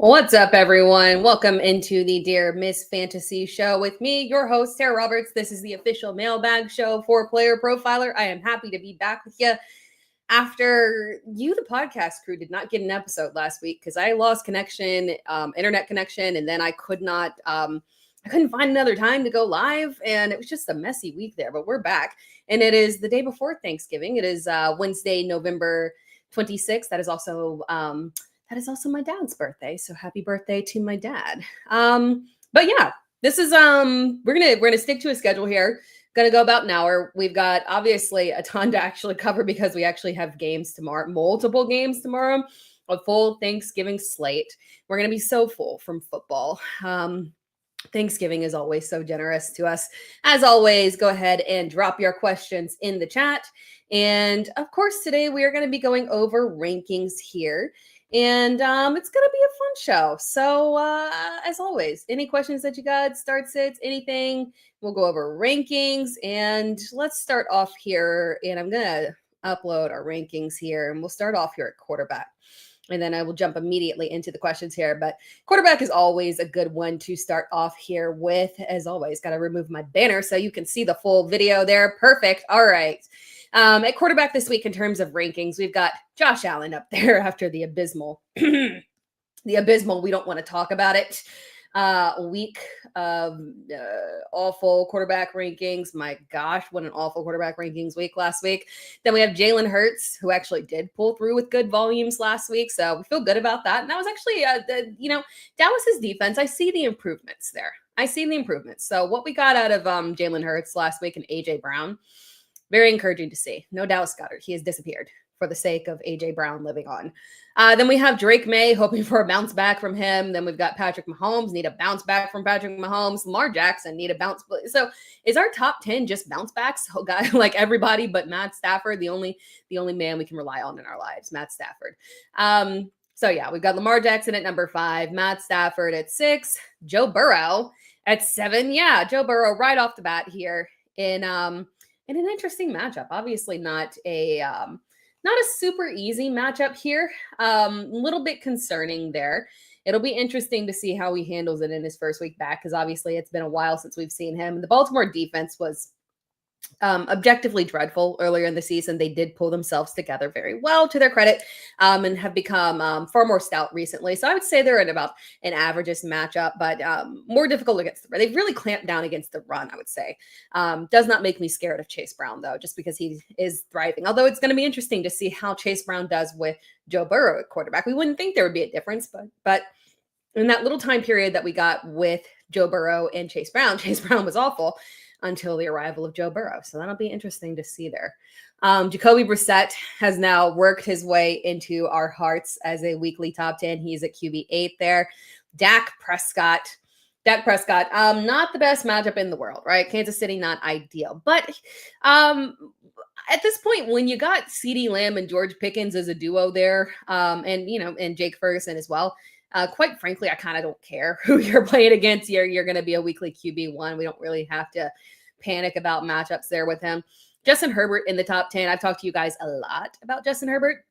What's up, everyone? Welcome into the Dear Miss Fantasy Show with me, your host, Sarah Roberts. This is the official mailbag show for Player Profiler. I am happy to be back with you after you, the podcast crew, did not get an episode last week because I lost connection, internet connection, and then I couldn't find another time to go live, and it was just a messy week there. But we're back, and it is the day before Thanksgiving. It is Wednesday, November 26th. That is also my dad's birthday. So happy birthday to my dad. But yeah, this is we're gonna stick to a schedule here. Gonna go about an hour. We've got obviously a ton to actually cover because we actually have games tomorrow, multiple games tomorrow, a full Thanksgiving slate. We're gonna be so full from football. Thanksgiving is always so generous to us. As always, go ahead and drop your questions in the chat. And of course, today we are going to be going over rankings here. And it's going to be a fun show. So as always, any questions that you got, start sits, anything, we'll go over rankings. And let's start off here. And I'm going to upload our rankings here. And we'll start off here at quarterback. And then I will jump immediately into the questions here. But quarterback is always a good one to start off here with. As always, got to remove my banner so you can see the full video there. Perfect. All right. At quarterback this week in terms of rankings, we've got Josh Allen up there after the abysmal, we don't want to talk about it. Week of awful quarterback rankings. My gosh, what an awful quarterback rankings week last week. Then we have Jalen Hurts, who actually did pull through with good volumes last week. So we feel good about that. And that was actually, Dallas's defense. I see the improvements there. So what we got out of Jalen Hurts last week and AJ Brown, very encouraging to see. No Dallas Goedert. He has disappeared for the sake of AJ Brown living on. Then we have Drake May hoping for a bounce back from him. Then we've got Patrick Mahomes, need a bounce back from Patrick Mahomes. Lamar Jackson need a bounce. So is our top 10 just bounce backs? Oh God, like everybody but Matt Stafford, the only man we can rely on in our lives, Matt Stafford. So yeah, we've got Lamar Jackson at number 5, Matt Stafford at 6, Joe Burrow at 7. Yeah, Joe Burrow right off the bat here in an interesting matchup. Obviously not a super easy matchup here. A little bit concerning there. It'll be interesting to see how he handles it in his first week back because obviously it's been a while since we've seen him. The Baltimore defense was objectively dreadful earlier in the season. They did pull themselves together very well to their credit and have become far more stout recently. So I would say they're in about an averageist matchup, but more difficult against the run. They've really clamped down against the run, I would say. Does not make me scared of Chase Brown, though, just because he is thriving. Although it's going to be interesting to see how Chase Brown does with Joe Burrow at quarterback. We wouldn't think there would be a difference, but in that little time period that we got with Joe Burrow and Chase Brown was awful until the arrival of Joe Burrow. So that'll be interesting to see there. Jacoby Brissett has now worked his way into our hearts as a weekly top 10. He's at QB 8 there. Dak Prescott, not the best matchup in the world, right? Kansas City, not ideal. But at this point, when you got CeeDee Lamb and George Pickens as a duo there, and Jake Ferguson as well, quite frankly, I kind of don't care who you're playing against. You're going to be a weekly QB1. We don't really have to panic about matchups there with him. Justin Herbert in the top 10. I've talked to you guys a lot about Justin Herbert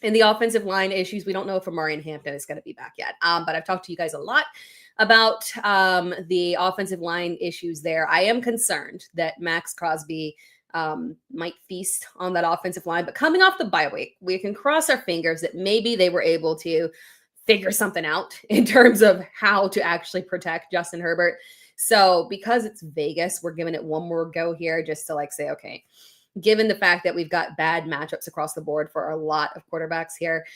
and the offensive line issues. We don't know if Amari Hampton is going to be back yet, but I've talked to you guys a lot about the offensive line issues there. I am concerned that Max Crosby might feast on that offensive line, but coming off the bye week, we can cross our fingers that maybe they were able to figure something out in terms of how to actually protect Justin Herbert. So because it's Vegas, we're giving it one more go here just to say, okay, given the fact that we've got bad matchups across the board for a lot of quarterbacks here,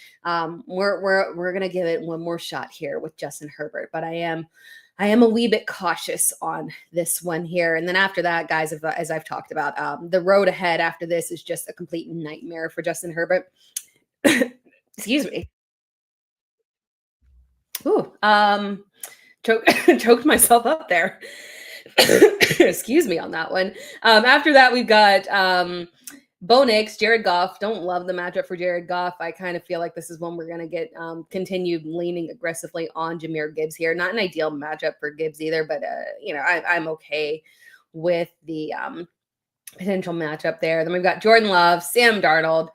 we're going to give it one more shot here with Justin Herbert. But I am a wee bit cautious on this one here. And then after that, guys, as I've talked about, the road ahead after this is just a complete nightmare for Justin Herbert. Excuse me. Ooh, choked myself up there. Excuse me on that one. After that, we've got Bo Nix, Jared Goff. Don't love the matchup for Jared Goff. I kind of feel like this is one we're going to get continued leaning aggressively on Jahmyr Gibbs here. Not an ideal matchup for Gibbs either, but I'm okay with the potential matchup there. Then we've got Jordan Love, Sam Darnold,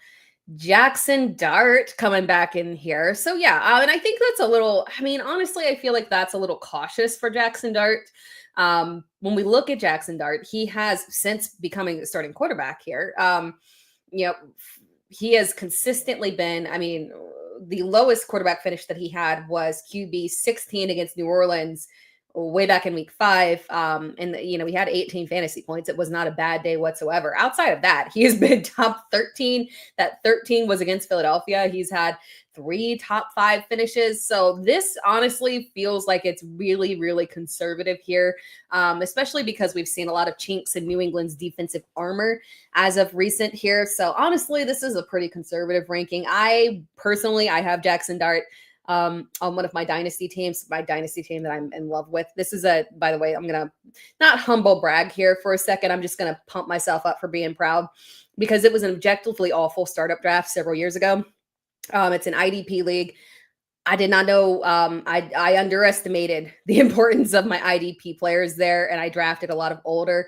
Jackson Dart coming back in here. So yeah, and I think that's a little, I mean, honestly, I feel like that's a little cautious for Jackson Dart. When we look at Jackson Dart, he has since becoming the starting quarterback here. You know, he has consistently been, I mean, the lowest quarterback finish that he had was QB 16 against New Orleans way back in week 5. And we had 18 fantasy points. It was not a bad day whatsoever. Outside of that, he has been top 13. That 13 was against Philadelphia. He's had 3 top 5 finishes. So this honestly feels like it's really, really conservative here, especially because we've seen a lot of chinks in New England's defensive armor as of recent here. So honestly, this is a pretty conservative ranking. I have Jackson Dart on one of my dynasty teams, my dynasty team that I'm in love with. This is by the way, I'm going to not humble brag here for a second. I'm just going to pump myself up for being proud because it was an objectively awful startup draft several years ago. It's an IDP league. I did not know. I underestimated the importance of my IDP players there, and I drafted a lot of older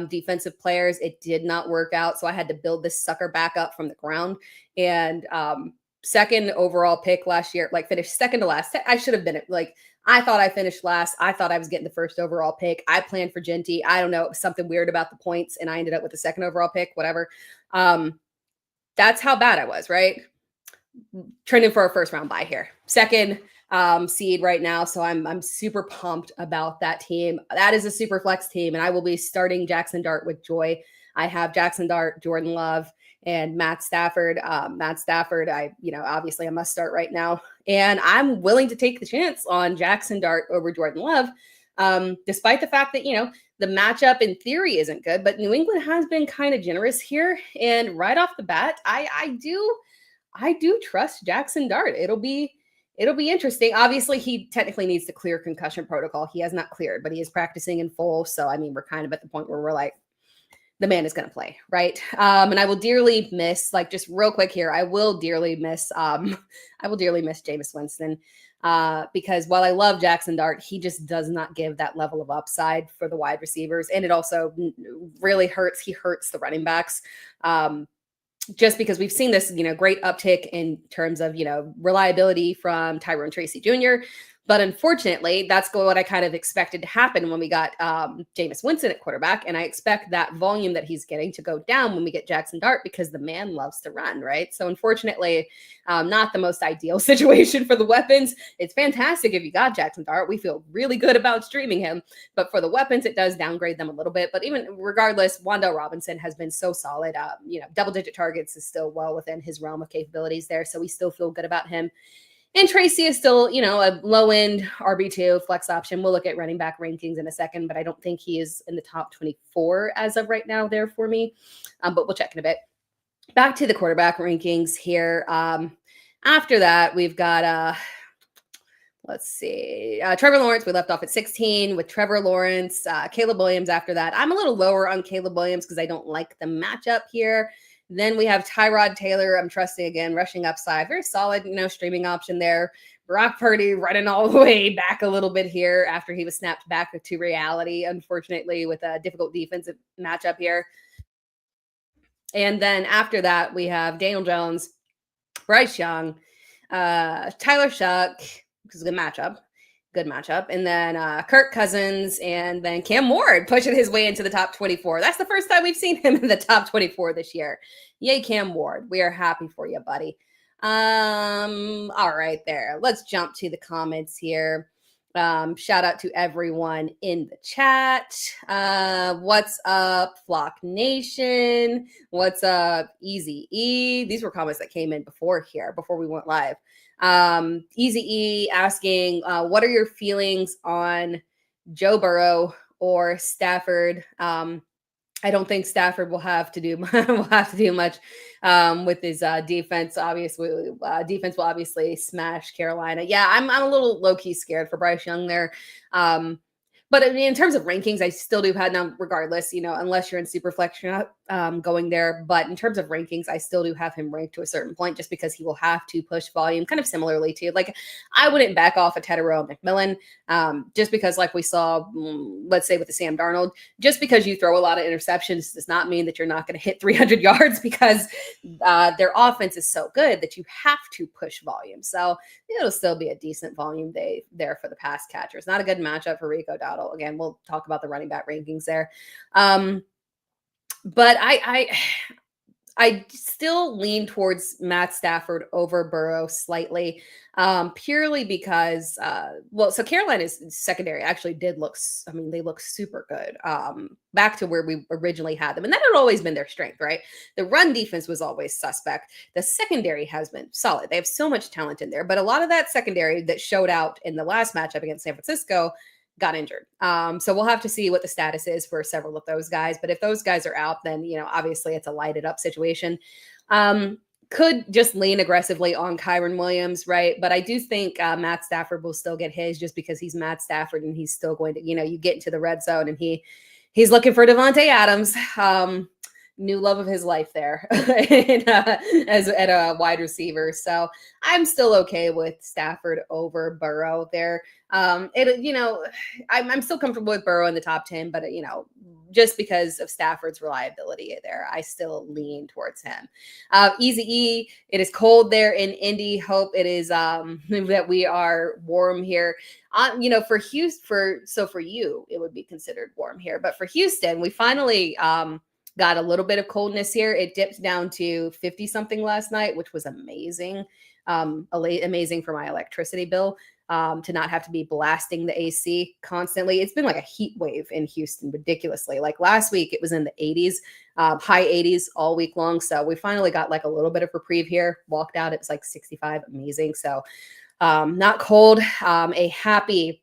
defensive players. It did not work out, so I had to build this sucker back up from the ground. And second overall pick last year, like finished second to last. I should have been I thought I finished last. I thought I was getting the first overall pick. I planned for Genty. I don't know, it was something weird about the points, and I ended up with the second overall pick. Whatever. That's how bad I was, right? Trending for a first round bye here. Second seed right now. So I'm super pumped about that team. That is a super flex team, and I will be starting Jackson Dart with joy. I have Jackson Dart, Jordan Love, and Matt Stafford. Obviously a must start right now. And I'm willing to take the chance on Jackson Dart over Jordan Love, despite the fact that, the matchup in theory isn't good, but New England has been kind of generous here. And right off the bat, I do trust Jackson Dart. It'll be interesting. Obviously, he technically needs to clear concussion protocol. He has not cleared, but he is practicing in full. So, I mean, we're kind of at the point where we're like, the man is going to play, right? And I will dearly miss, just real quick here, I will dearly miss Jameis Winston because while I love Jackson Dart, he just does not give that level of upside for the wide receivers. And it also really hurts. He hurts the running backs. Just because we've seen this, great uptick in terms of, reliability from Tyrone Tracy Jr. But unfortunately, that's what I kind of expected to happen when we got Jameis Winston at quarterback. And I expect that volume that he's getting to go down when we get Jackson Dart because the man loves to run, right? So unfortunately, not the most ideal situation for the weapons. It's fantastic if you got Jackson Dart. We feel really good about streaming him. But for the weapons, it does downgrade them a little bit. But even regardless, Wan'Dale Robinson has been so solid. Double-digit targets is still well within his realm of capabilities there. So we still feel good about him. And Tracy is still, a low-end RB2 flex option. We'll look at running back rankings in a second, but I don't think he is in the top 24 as of right now there for me. But we'll check in a bit. Back to the quarterback rankings here. After that, we've got, let's see, Trevor Lawrence. We left off at 16 with Trevor Lawrence. Caleb Williams after that. I'm a little lower on Caleb Williams because I don't like the matchup here. Then we have Tyrod Taylor. I'm trusting again, rushing upside. Very solid, streaming option there. Brock Purdy running all the way back a little bit here after he was snapped back to reality, unfortunately, with a difficult defensive matchup here. And then after that, we have Daniel Jones, Bryce Young, Tyler Shuck, which is a good matchup. And then Kirk Cousins, and then Cam Ward pushing his way into the top 24. That's the first time we've seen him in the top 24 this year. Yay, Cam Ward. We are happy for you, buddy. All right, there. Let's jump to the comments here. Shout out to everyone in the chat. What's up, Flock Nation? What's up, Easy E? These were comments that came in before we went live. Easy E asking, what are your feelings on Joe Burrow or Stafford? I don't think Stafford will have to do much with his defense. Obviously, defense will obviously smash Carolina. Yeah, I'm a little low key scared for Bryce Young there. But I mean, in terms of rankings, I still do have now, regardless, unless you're in Superflex, you're not going there. But in terms of rankings, I still do have him ranked to a certain point just because he will have to push volume kind of similarly to like I wouldn't back off a Tedero McMillan just because like we saw, let's say with the Sam Darnold, just because you throw a lot of interceptions does not mean that you're not going to hit 300 yards because their offense is so good that you have to push volume. So it'll still be a decent volume day there for the pass catchers. Not a good matchup for Rico Dowdle. Again, we'll talk about the running back rankings there. But I still lean towards Matt Stafford over Burrow slightly, purely because, so Carolina's secondary actually did look, they look super good, back to where we originally had them. And that had always been their strength, right? The run defense was always suspect. The secondary has been solid. They have so much talent in there, but a lot of that secondary that showed out in the last matchup against San Francisco got injured. So we'll have to see what the status is for several of those guys. But if those guys are out, then, obviously it's a lighted up situation. Could just lean aggressively on Kyron Williams, right? But I do think Matt Stafford will still get his just because he's Matt Stafford and he's still going to, you get into the red zone and he's looking for Devontae Adams. New love of his life there as at a wide receiver. So I'm still okay with Stafford over Burrow there. I'm still comfortable with Burrow in the top 10, but just because of Stafford's reliability there, I still lean towards him. Easy E, it is cold there in Indy. Hope it is that we are warm here. For Houston, for you, it would be considered warm here, but for Houston, we finally got a little bit of coldness here. It dipped down to 50 something last night, which was amazing. Amazing for my electricity bill to not have to be blasting the AC constantly. It's been like a heat wave in Houston, ridiculously. Like last week, it was in the 80s, high 80s all week long. So we finally got like a little bit of reprieve here. Walked out, it was like 65, amazing. So not cold, a happy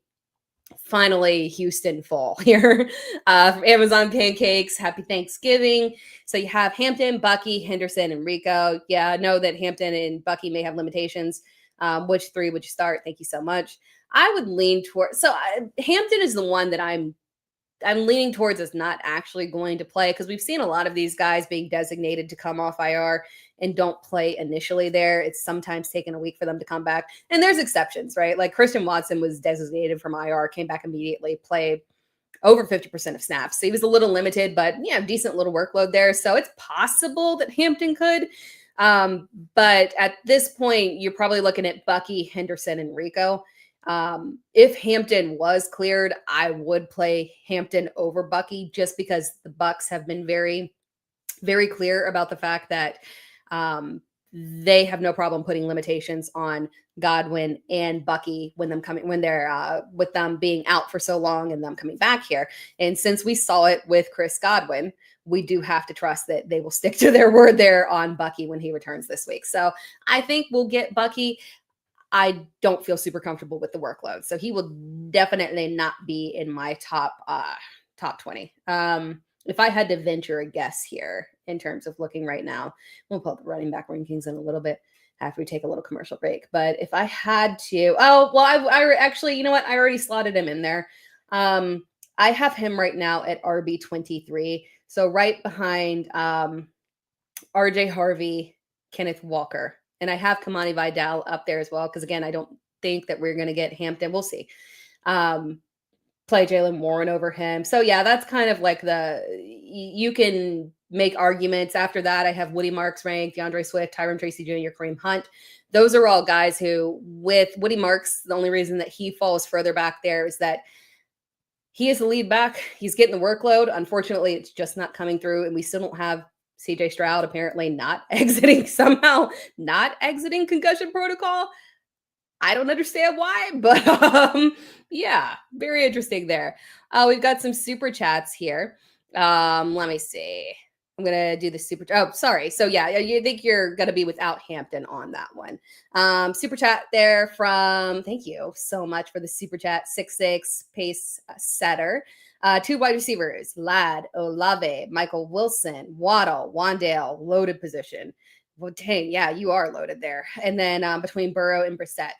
finally Houston fall here from Amazon Pancakes. Happy Thanksgiving. So you have Hampton, Bucky, Henderson, and Rico. Yeah, I know that Hampton and Bucky may have limitations. Which three would you start? Thank you so much. I would lean toward, Hampton is the one that I'm leaning towards is not actually going to play because we've seen a lot of these guys being designated to come off IR and don't play initially there. It's sometimes taken a week for them to come back. And there's exceptions, right? Like Christian Watson was designated from IR, came back immediately, played over 50% of snaps. So he was a little limited, but decent little workload there. So it's possible that Hampton could. But at this point, you're probably looking at Bucky, Henderson, and Rico. If Hampton was cleared, I would play Hampton over Bucky just because the Bucks have been very, very clear about the fact that they have no problem putting limitations on Godwin and Bucky when they're with them being out for so long and them coming back here. And since we saw it with Chris Godwin, we do have to trust that they will stick to their word there on Bucky when he returns this week. So I think we'll get Bucky. I don't feel super comfortable with the workload. So he will definitely not be in my top 20. If I had to venture a guess here in terms of looking right now, we'll pull up the running back rankings in a little bit after we take a little commercial break. But if I had to, I actually, you know what? I already slotted him in there. I have him right now at RB 23. So right behind RJ Harvey, Kenneth Walker. And I have Kamani Vidal up there as well. Because again, I don't think that we're going to get Hampton. We'll see. Play Jaylen Warren over him. So yeah, that's kind of like you can make arguments. After that, I have Woody Marks ranked, DeAndre Swift, Tyron Tracy Jr., Kareem Hunt. Those are all guys who, with Woody Marks, the only reason that he falls further back there is that he is the lead back. He's getting the workload. Unfortunately, it's just not coming through. And we still don't have CJ Stroud apparently not exiting concussion protocol. I don't understand why, but yeah, very interesting there. We've got some super chats here. Let me see. I'm going to do the super. Oh, sorry. So yeah, you think you're going to be without Hampton on that one. Super chat there thank you so much for the super chat. 6'6" pace setter. Two wide receivers, Ladd, Olave, Michael Wilson, Waddle, Wandale, loaded position. Well, dang, yeah, you are loaded there. And then between Burrow and Brissett.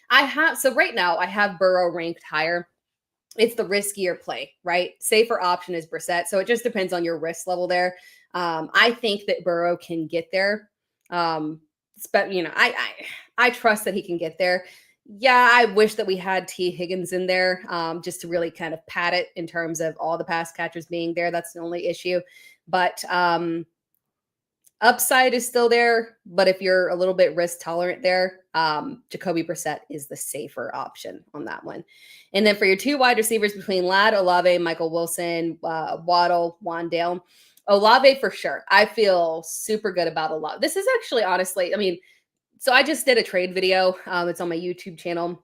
Right now I have Burrow ranked higher it's the riskier play, right? Safer option is Brissett. So it just depends on your risk level there. I think that Burrow can get there. But I trust that he can get there. Yeah, I wish that we had T. Higgins in there just to really kind of pad it in terms of all the pass catchers being there. That's the only issue. But upside is still there, but if you're a little bit risk tolerant there, Jacoby Brissett is the safer option on that one. And then for your two wide receivers between Ladd, Olave, Michael Wilson, Waddle, Wandale, Olave for sure. I feel super good about Olave. This is actually honestly, I mean, so I just did a trade video. It's on my YouTube channel.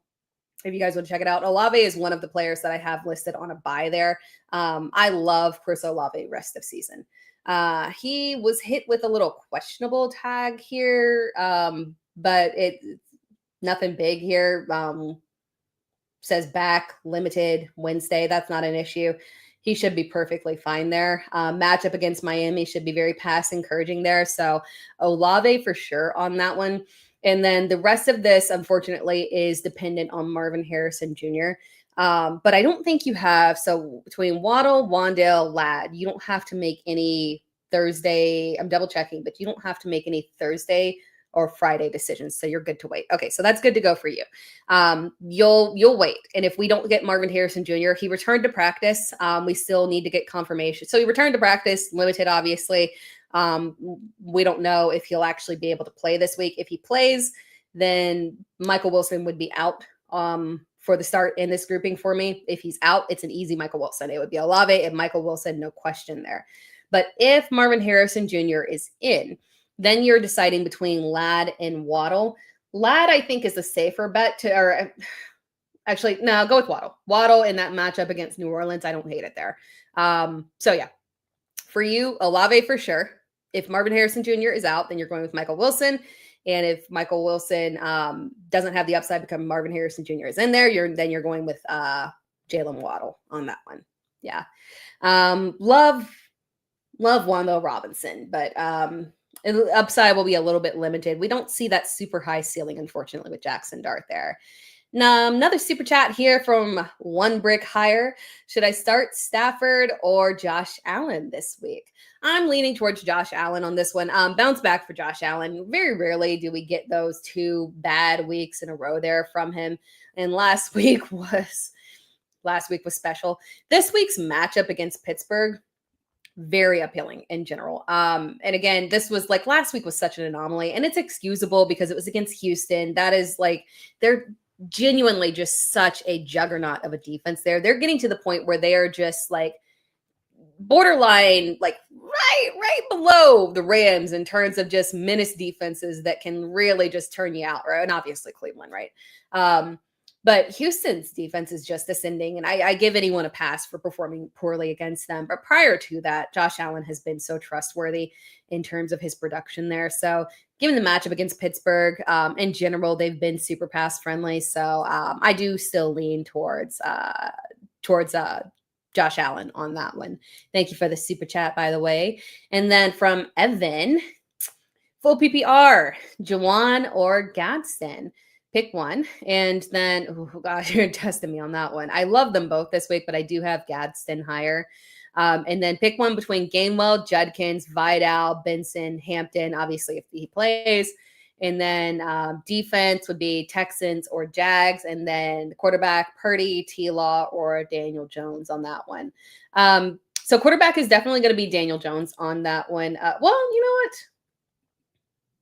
If you guys want to check it out, Olave is one of the players that I have listed on a buy there. I love Chris Olave rest of season. He was hit with a little questionable tag here, but nothing big here. Says back limited Wednesday. That's not an issue. He should be perfectly fine there. Matchup against Miami should be very pass encouraging there. So Olave for sure on that one. And then the rest of this, unfortunately, is dependent on Marvin Harrison Jr. But I don't think you have. So between Waddle, Wandale, Ladd, you don't have to make any Thursday. I'm double checking, but you don't have to make any Thursday or Friday decisions. So you're good to wait. Okay, so that's good to go for you. You'll wait. And if we don't get Marvin Harrison Jr., he returned to practice. We still need to get confirmation. So he returned to practice, limited, obviously. We don't know if he'll actually be able to play this week. If he plays, then Michael Wilson would be out for the start in this grouping for me. If he's out, it's an easy Michael Wilson. It would be Olave and Michael Wilson, no question there. But if Marvin Harrison Jr. is in, then you're deciding between Ladd and Waddle. Ladd, I think, is the safer bet or actually, no, go with Waddle. Waddle in that matchup against New Orleans, I don't hate it there. So yeah, for you, Olave for sure. If Marvin Harrison Jr. is out, then you're going with Michael Wilson. And if Michael Wilson doesn't have the upside because Marvin Harrison Jr. is in there, you're going with Jalen Waddle on that one. Yeah. Love Wando Robinson, but upside will be a little bit limited. We don't see that super high ceiling, unfortunately, with Jackson Dart there. Now, another super chat here from One Brick Higher. Should I start Stafford or Josh Allen this week? I'm leaning towards Josh Allen on this one. Bounce back for Josh Allen. Very rarely do we get those 2 bad weeks in a row there from him. And last week was special. This week's matchup against Pittsburgh, very appealing in general. And again, this was like last week was such an anomaly, and it's excusable because it was against Houston. That is like, they're genuinely just such a juggernaut of a defense there. They're getting to the point where they are just like borderline, like right below the Rams in terms of just menace defenses that can really just turn you out, right? And obviously Cleveland, right? But Houston's defense is just ascending, and I give anyone a pass for performing poorly against them. But prior to that, Josh Allen has been so trustworthy in terms of his production there. So given the matchup against Pittsburgh, in general, they've been super pass friendly. So I do still lean towards Josh Allen on that one. Thank you for the super chat, by the way. And then from Evan, full PPR, Jawan or Gadsden. Pick one. And then, oh gosh, you're testing me on that one. I love them both this week, but I do have Gadsden higher. And then pick one between Gainwell, Judkins, Vidal, Benson, Hampton, obviously if he plays. And then defense would be Texans or Jags. And then the quarterback, Purdy, T-Law, or Daniel Jones on that one. So quarterback is definitely going to be Daniel Jones on that one. Well, you know what?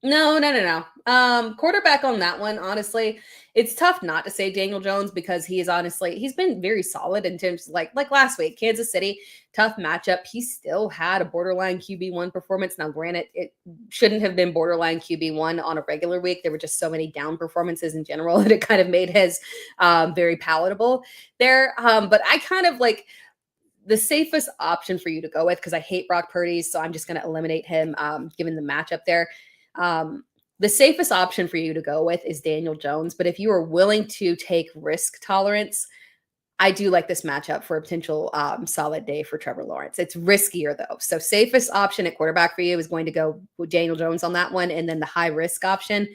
No. Quarterback on that one, honestly, it's tough not to say Daniel Jones because he's been very solid in terms of like last week, Kansas City, tough matchup. He still had a borderline QB1 performance. Now, granted, it shouldn't have been borderline QB1 on a regular week. There were just so many down performances in general that it kind of made his very palatable there. But I kind of like the safest option for you to go with, because I hate Brock Purdy, so I'm just going to eliminate him given the matchup there. The safest option for you to go with is Daniel Jones. But if you are willing to take risk tolerance, I do like this matchup for a potential solid day for Trevor Lawrence. It's riskier though. So safest option at quarterback for you is going to go with Daniel Jones on that one. And then the high risk option,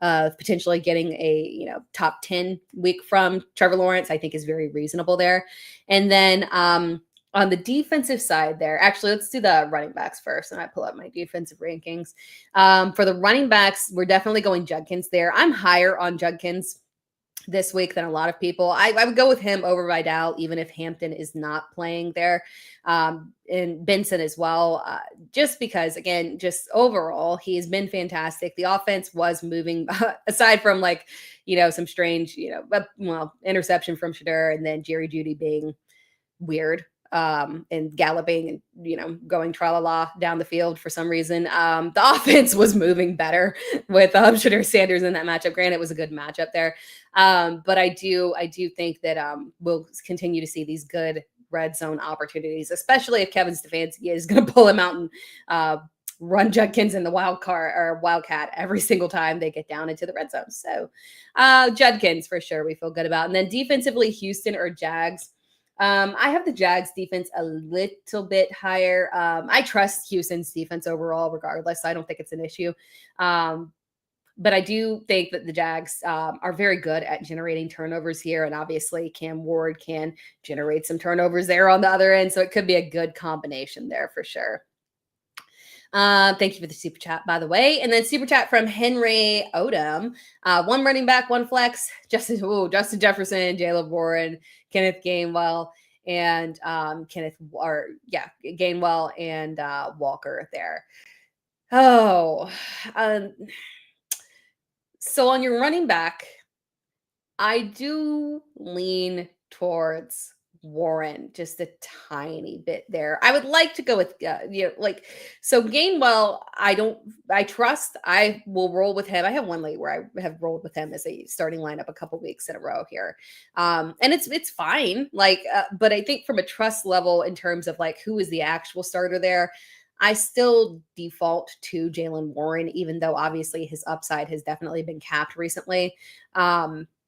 potentially getting a top 10 week from Trevor Lawrence, I think is very reasonable there. And then on the defensive side there, actually, let's do the running backs first. And I pull up my defensive rankings. For the running backs, we're definitely going Judkins there. I'm higher on Judkins this week than a lot of people. I would go with him over Vidal, even if Hampton is not playing there. And Benson as well, just because, again, just overall, he's been fantastic. The offense was moving, aside from some strange, interception from Shadur and then Jerry Jeudy being weird and galloping and going tra-la-la down the field for some reason. The offense was moving better with Shadur Sanders in that matchup. Granted, it was a good matchup there. But I do think that we'll continue to see these good red zone opportunities, especially if Kevin Stefanski is going to pull him out and run Judkins in the Wildcat every single time they get down into the red zone. So Judkins for sure we feel good about. And then defensively, Houston or Jags. I have the Jags defense a little bit higher. I trust Houston's defense overall, regardless. I don't think it's an issue. But I do think that the Jags are very good at generating turnovers here. And obviously Cam Ward can generate some turnovers there on the other end. So it could be a good combination there for sure. Thank you for the super chat, by the way. And then super chat from Henry Odom. One running back, one flex. Justin Jefferson, Jaylen Warren, Kenneth Gainwell, and Gainwell and Walker there. So on your running back, I do lean towards Warren just a tiny bit there. I would like to go with so Gainwell. I trust. I will roll with him. I have one league where I have rolled with him as a starting lineup a couple weeks in a row here, and it's fine. But I think from a trust level in terms of who is the actual starter there, I still default to Jaylen Warren, even though obviously his upside has definitely been capped recently.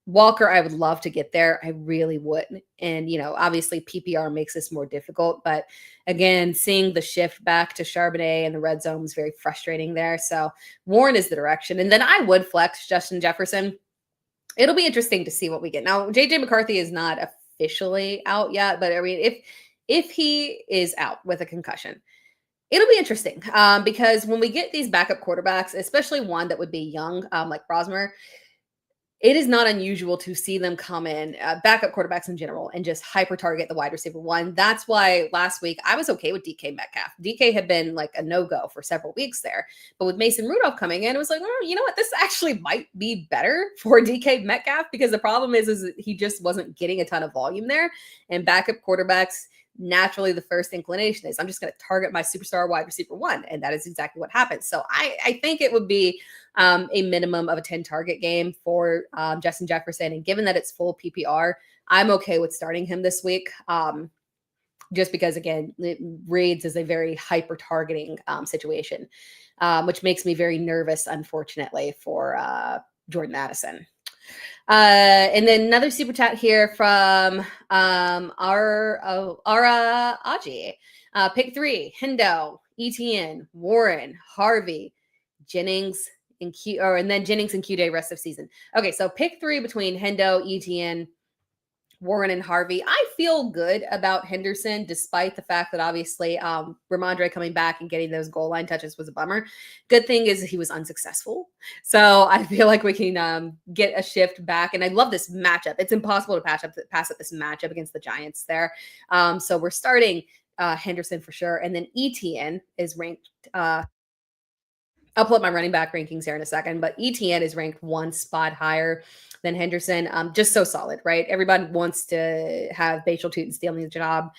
Walker, I would love to get there. I really would. And, obviously PPR makes this more difficult. But again, seeing the shift back to Charbonnet and the red zone was very frustrating there. So Warren is the direction. And then I would flex Justin Jefferson. It'll be interesting to see what we get. Now, JJ McCarthy is not officially out yet. But I mean, if he is out with a concussion, it'll be interesting because when we get these backup quarterbacks, especially one that would be young, like Rosmer, it is not unusual to see them come in, backup quarterbacks in general, and just hyper target the wide receiver one. That's why last week I was okay with DK Metcalf. DK had been a no-go for several weeks there. But with Mason Rudolph coming in, it was you know what? This actually might be better for DK Metcalf because the problem is that he just wasn't getting a ton of volume there. And backup quarterbacks, naturally the first inclination is I'm just going to target my superstar wide receiver one. And that is exactly what happened. So I think it would be a minimum of a 10 target game for Justin Jefferson. And given that it's full PPR, I'm okay with starting him this week. Just because, again, it reads as a very hyper targeting situation, which makes me very nervous, unfortunately, for Jordan Addison. And then another super chat here from Ara Aji. Pick 3, Hendo, ETN, Warren, Harvey, Jennings, and then Jennings and Q-Day rest of season. Okay, so pick 3 between Hendo, ETN, Warren, and Harvey. I feel good about Henderson, despite the fact that obviously Ramondre coming back and getting those goal line touches was a bummer. Good thing is he was unsuccessful. So I feel like we can get a shift back. And I love this matchup. It's impossible to pass up this matchup against the Giants there. So we're starting Henderson for sure. And then ETN is ranked I'll pull up my running back rankings here in a second, but ETN is ranked one spot higher than Henderson. Just so solid, right? Everybody wants to have Bachel Tutin stealing the job.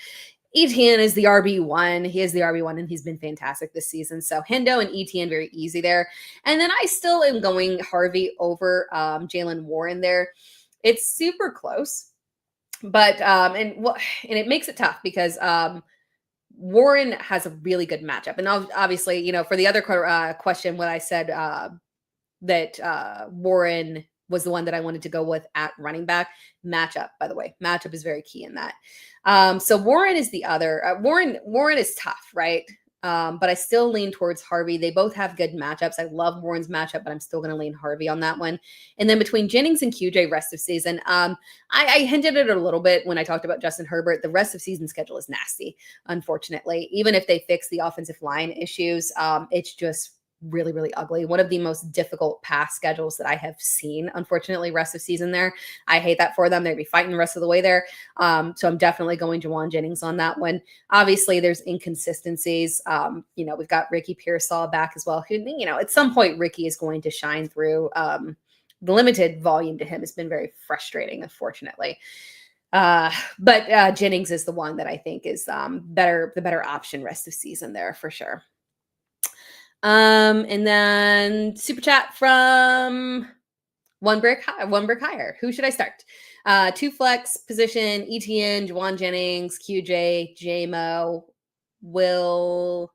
ETN is the RB1. He is the RB1, and he's been fantastic this season. So Hendo and ETN, very easy there. And then I still am going Harvey over Jaylen Warren there. It's super close, but and it makes it tough because Warren has a really good matchup. And obviously, for the other question, when I said that Warren was the one that I wanted to go with at running back, matchup, by the way, matchup is very key in that. So Warren is the other. Warren is tough, right? But I still lean towards Harvey. They both have good matchups. I love Warren's matchup, but I'm still going to lean Harvey on that one. And then between Jennings and QJ rest of season, I hinted at it a little bit when I talked about Justin Herbert. The rest of season schedule is nasty, unfortunately. Even if they fix the offensive line issues, it's just really, really ugly. One of the most difficult pass schedules that I have seen, unfortunately, rest of season there. I hate that for them. They'd be fighting the rest of the way there. So I'm definitely going Juwan Jennings on that one. Obviously, there's inconsistencies. We've got Ricky Pearsall back as well, who, at some point, Ricky is going to shine through. The limited volume to him has been very frustrating, unfortunately. But Jennings is the one that I think is the better option rest of season there for sure. And then super chat from one brick higher. Who should I start? 2 flex position, ETN, Juwan Jennings, QJ, JMO, Will.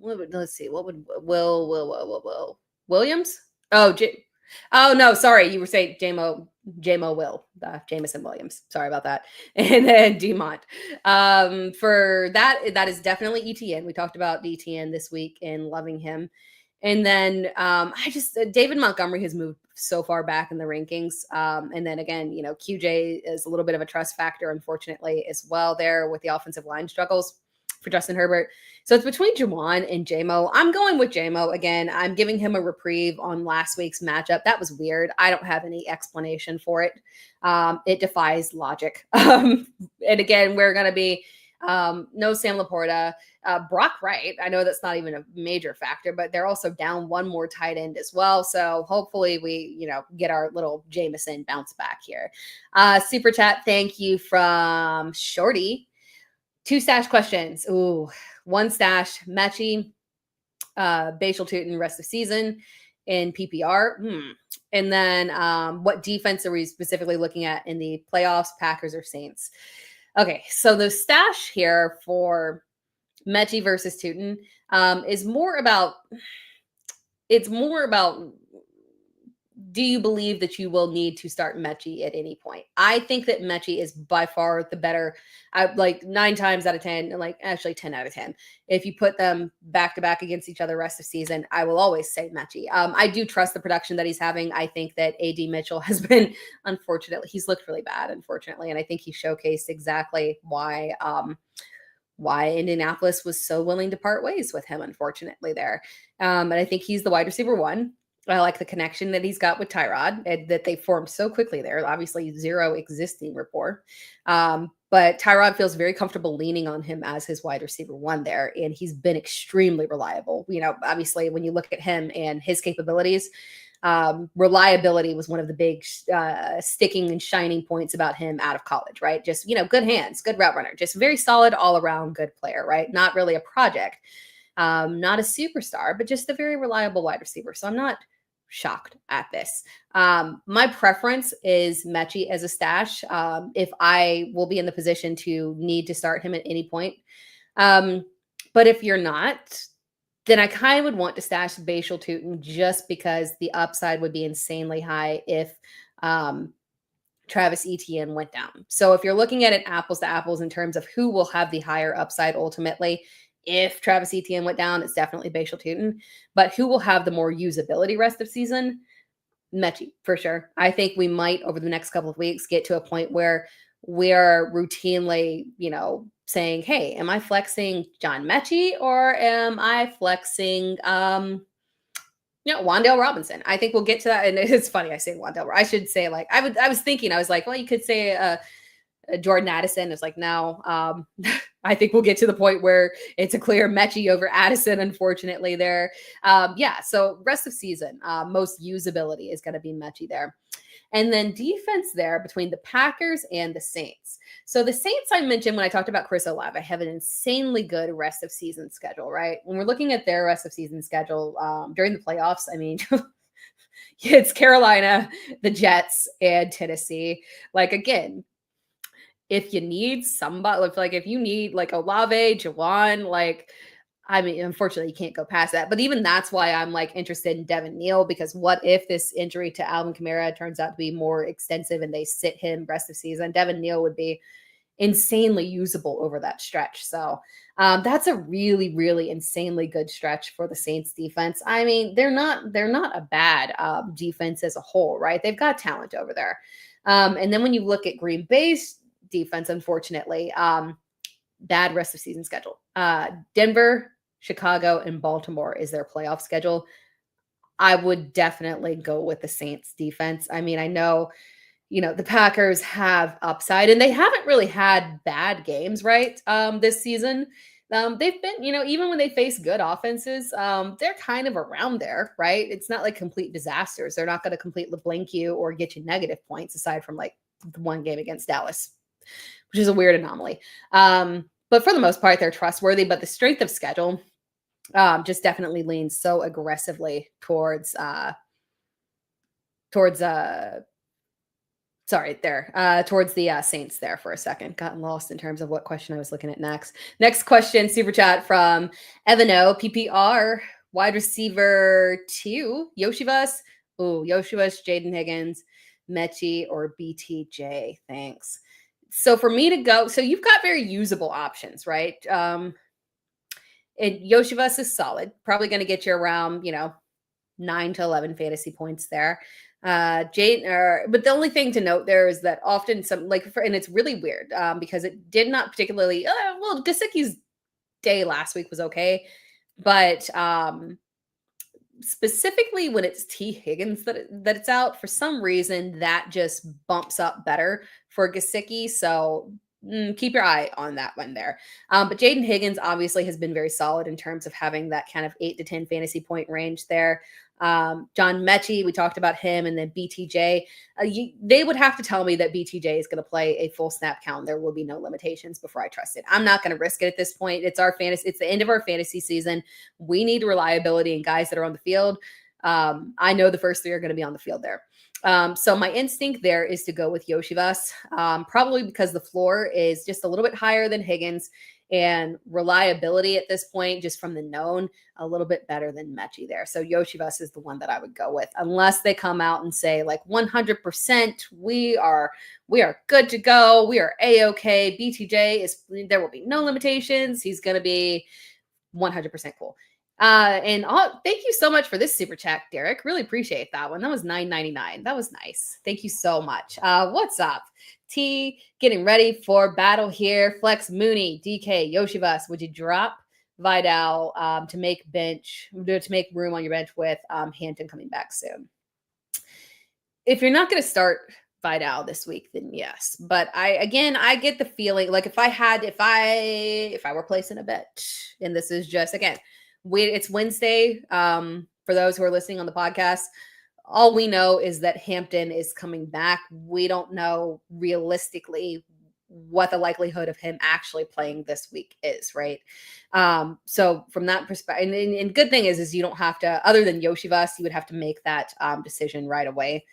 Let's see. What would Will Williams? Oh no, sorry. You were saying JMO Will, Jameson Williams. Sorry about that. And then Dumont. For that is definitely ETN. We talked about ETN this week and loving him. And then David Montgomery has moved so far back in the rankings. And then again, QJ is a little bit of a trust factor, unfortunately, as well there with the offensive line struggles for Justin Herbert. So it's between Juwan and JMO. I'm going with JMO again. I'm giving him a reprieve on last week's matchup. That was weird. I don't have any explanation for it. It defies logic. And again, we're going to be no Sam Laporta. Brock Wright, I know that's not even a major factor, but they're also down one more tight end as well. So hopefully we, get our little Jameson bounce back here. Super chat, thank you from Shorty. 2 stash questions. Ooh, 1 stash, Mechie, Bashal Tootin rest of season in PPR. And then what defense are we specifically looking at in the playoffs, Packers or Saints? Okay, so the stash here for Mechie versus Tootin is more about do you believe that you will need to start Mechie at any point? I think that Mechie is by far the better, like 9 times out of 10, like actually 10 out of 10. If you put them back to back against each other rest of season, I will always say Mechie. I do trust the production that he's having. I think that AD Mitchell has been, unfortunately, he's looked really bad, unfortunately. And I think he showcased exactly why Indianapolis was so willing to part ways with him, unfortunately, there. And I think he's the wide receiver 1. I like the connection that he's got with Tyrod and that they formed so quickly there. Obviously, 0 existing rapport. But Tyrod feels very comfortable leaning on him as his wide receiver 1 there. And he's been extremely reliable. Obviously, when you look at him and his capabilities, reliability was one of the big sticking and shining points about him out of college, right? Just, good hands, good route runner, just very solid all around good player, right? Not really a project, not a superstar, but just a very reliable wide receiver. So I'm not shocked at this. My preference is Mechie as a stash. If I will be in the position to need to start him at any point. But if you're not, then I kind of would want to stash Bashal Tootin just because the upside would be insanely high if Travis Etienne went down. So if you're looking at it apples to apples in terms of who will have the higher upside ultimately, if Travis Etienne went down, it's definitely Bashal Tootin. But who will have the more usability rest of season? Mechie, for sure. I think we might, over the next couple of weeks, get to a point where we're routinely, saying, hey, am I flexing John Mechie or am I flexing Wan'Dale Robinson? I think we'll get to that. And it's funny, I say Wan'Dale. I should say, like, I was thinking, well, you could say Jordan Addison. It's like, no, I think we'll get to the point where it's a clear Mechie over Addison, unfortunately, there. So rest of season, most usability is going to be Mechie there. And then defense there between the Packers and the Saints. So the Saints I mentioned when I talked about Chris Olave, have an insanely good rest of season schedule, right? When we're looking at their rest of season schedule during the playoffs, I mean, it's Carolina, the Jets, and Tennessee. Like, again, if you need somebody, if you need like Olave, Juwan, unfortunately, you can't go past that. But even that's why I'm interested in Devin Neal, because what if this injury to Alvin Kamara turns out to be more extensive and they sit him rest of season? Devin Neal would be insanely usable over that stretch. So that's a really, really insanely good stretch for the Saints defense. I mean, they're not a bad defense as a whole, right? They've got talent over there. And then when you look at Green Bay's defense, unfortunately, bad rest of season schedule. Denver, Chicago, and Baltimore is their playoff schedule. I would definitely go with the Saints defense. I mean, I know, the Packers have upside and they haven't really had bad games, right? This season. They've been, even when they face good offenses, they're kind of around there, right? It's not like complete disasters. They're not going to completely blank you or get you negative points aside from like the one game against Dallas, which is a weird anomaly. But for the most part, they're trustworthy. But the strength of schedule just definitely leans so aggressively towards the Saints there for a second. Gotten lost in terms of what question I was looking at next. Next question, super chat from Evano, PPR, wide receiver 2, Yoshivas. Ooh, Yoshivas, Jaden Higgins, Mechie, or BTJ. Thanks. So for me to go, so you've got very usable options, right? And Yoshivas is solid. Probably going to get you around, 9 to 11 fantasy points there. But the only thing to note there is that often and it's really weird because it did not particularly, Gesicki's day last week was okay, but specifically when it's T. Higgins that it's out, for some reason that just bumps up better for Gesicki. So keep your eye on that one there. But Jaden Higgins obviously has been very solid in terms of having that kind of 8 to 10 fantasy point range there. John Mechie, we talked about him, and then BTJ. They would have to tell me that BTJ is going to play a full snap count. There will be no limitations before I trust it. I'm not going to risk it at this point. It's the end of our fantasy season. We need reliability and guys that are on the field. I know the first 3 are going to be on the field there. So my instinct there is to go with Yoshivas, probably because the floor is just a little bit higher than Higgins, and reliability at this point, just from the known, a little bit better than Mechie there. So Yoshivas is the one that I would go with, unless they come out and say like 100%, we are good to go. We are A-okay. BTJ there will be no limitations. He's going to be 100% cool. Thank you so much for this super chat, Derek. Really appreciate that one. That was $9.99. That was nice. Thank you so much. What's up? T, getting ready for battle here. Flex Mooney, DK, Yoshivas. Would you drop Vidal to make room on your bench with Hampton coming back soon? If you're not going to start Vidal this week, then yes. But I get the feeling like if I were placing a bet, and this is just, again, it's Wednesday. For those who are listening on the podcast, all we know is that Hampton is coming back. We don't know realistically what the likelihood of him actually playing this week is, right? So from that perspective, and good thing is you don't have to, other than Yoshivas, you would have to make that decision right away.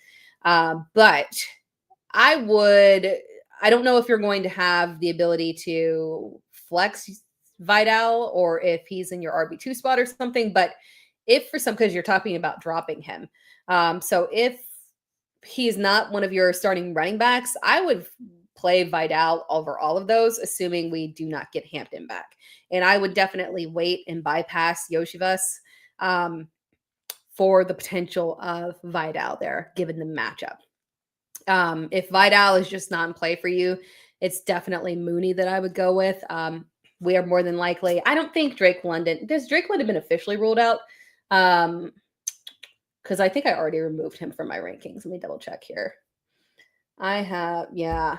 But I don't know if you're going to have the ability to flex Vidal or if he's in your RB2 spot or something, but because you're talking about dropping him. So if he's not one of your starting running backs, I would play Vidal over all of those, assuming we do not get Hampton back. And I would definitely wait and bypass Yoshivas for the potential of Vidal there, given the matchup. If Vidal is just not in play for you, it's definitely Mooney that I would go with. We are more than likely. I don't think Drake London. Does Drake London been officially ruled out? Because I think I already removed him from my rankings. Let me double check here. I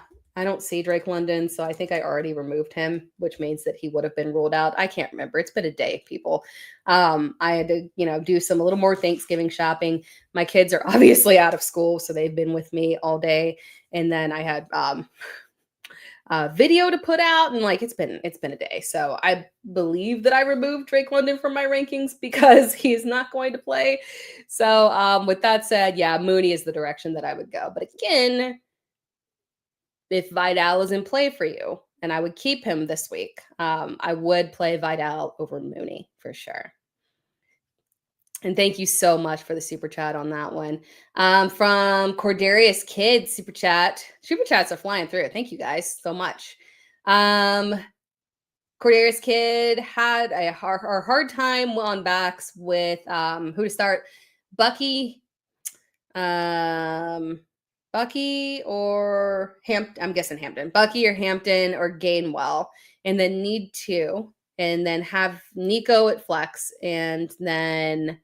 don't see Drake London, so I think I already removed him, which means that he would have been ruled out. I can't remember. It's been a day, people. I had to, do a little more Thanksgiving shopping. My kids are obviously out of school, so they've been with me all day. And then I had video to put out, and it's been a day. So I believe that I removed Drake London from my rankings because he's not going to play. So with that said, yeah, Mooney is the direction that I would go. But again, if Vidal is in play for you, and I would keep him this week, I would play Vidal over Mooney for sure. And thank you so much for the super chat on that one. From Cordarius Kid, super chat. Super chats are flying through. Thank you guys so much. Cordera's kid had a hard time on backs with who to start. Bucky, Bucky or Hampton. I'm guessing Hampton. Bucky or Hampton or Gainwell, and then need two, and then have Nico at flex, and then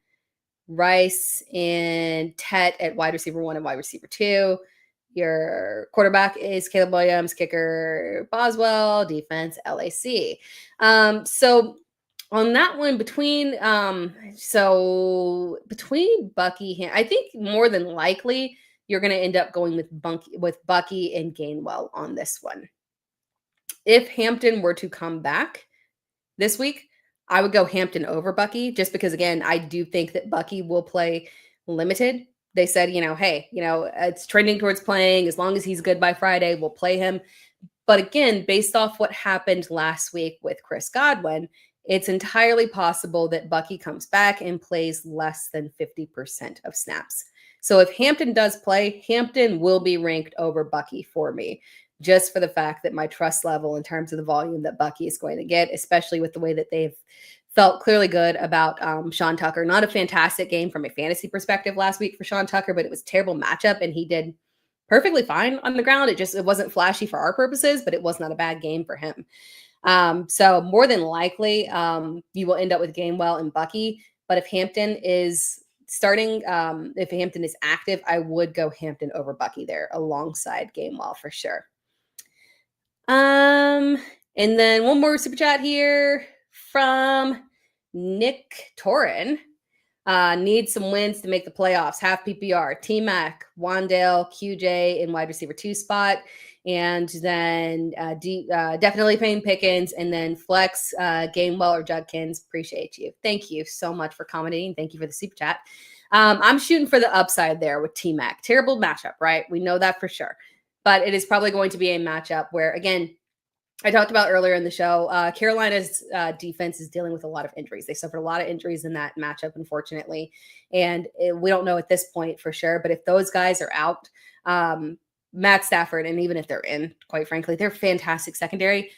Rice and Tet at wide receiver 1 and wide receiver 2. Your quarterback is Caleb Williams, kicker Boswell, defense LAC. So on that one, between Bucky, I think more than likely you're going to end up going with Bucky and Gainwell on this one. If Hampton were to come back this week, I would go Hampton over Bucky, just because, again, I do think that Bucky will play limited. They said, hey, it's trending towards playing. As long as he's good by Friday, we'll play him. But again, based off what happened last week with Chris Godwin, it's entirely possible that Bucky comes back and plays less than 50% of snaps. So if Hampton does play, Hampton will be ranked over Bucky for me, just for the fact that my trust level in terms of the volume that Bucky is going to get, especially with the way that they've felt clearly good about Sean Tucker. Not a fantastic game from a fantasy perspective last week for Sean Tucker, but it was a terrible matchup, and he did perfectly fine on the ground. It wasn't flashy for our purposes, but it was not a bad game for him. So more than likely, you will end up with Gainwell and Bucky. But if Hampton is starting, if Hampton is active, I would go Hampton over Bucky there alongside Gainwell for sure. And then one more super chat here from Nick Torin. Need some wins to make the playoffs. Half PPR, T-Mac, Wandale, QJ in wide receiver 2 spot. And then definitely Payne Pickens, and then flex Gainwell or Judkins. Appreciate you. Thank you so much for commenting. Thank you for the super chat. I'm shooting for the upside there with T-Mac. Terrible matchup, right? We know that for sure. But it is probably going to be a matchup where, again, I talked about earlier in the show, Carolina's defense is dealing with a lot of injuries. They suffered a lot of injuries in that matchup, unfortunately. And we don't know at this point for sure. But if those guys are out, Matt Stafford, and even if they're in, quite frankly, they're fantastic secondary.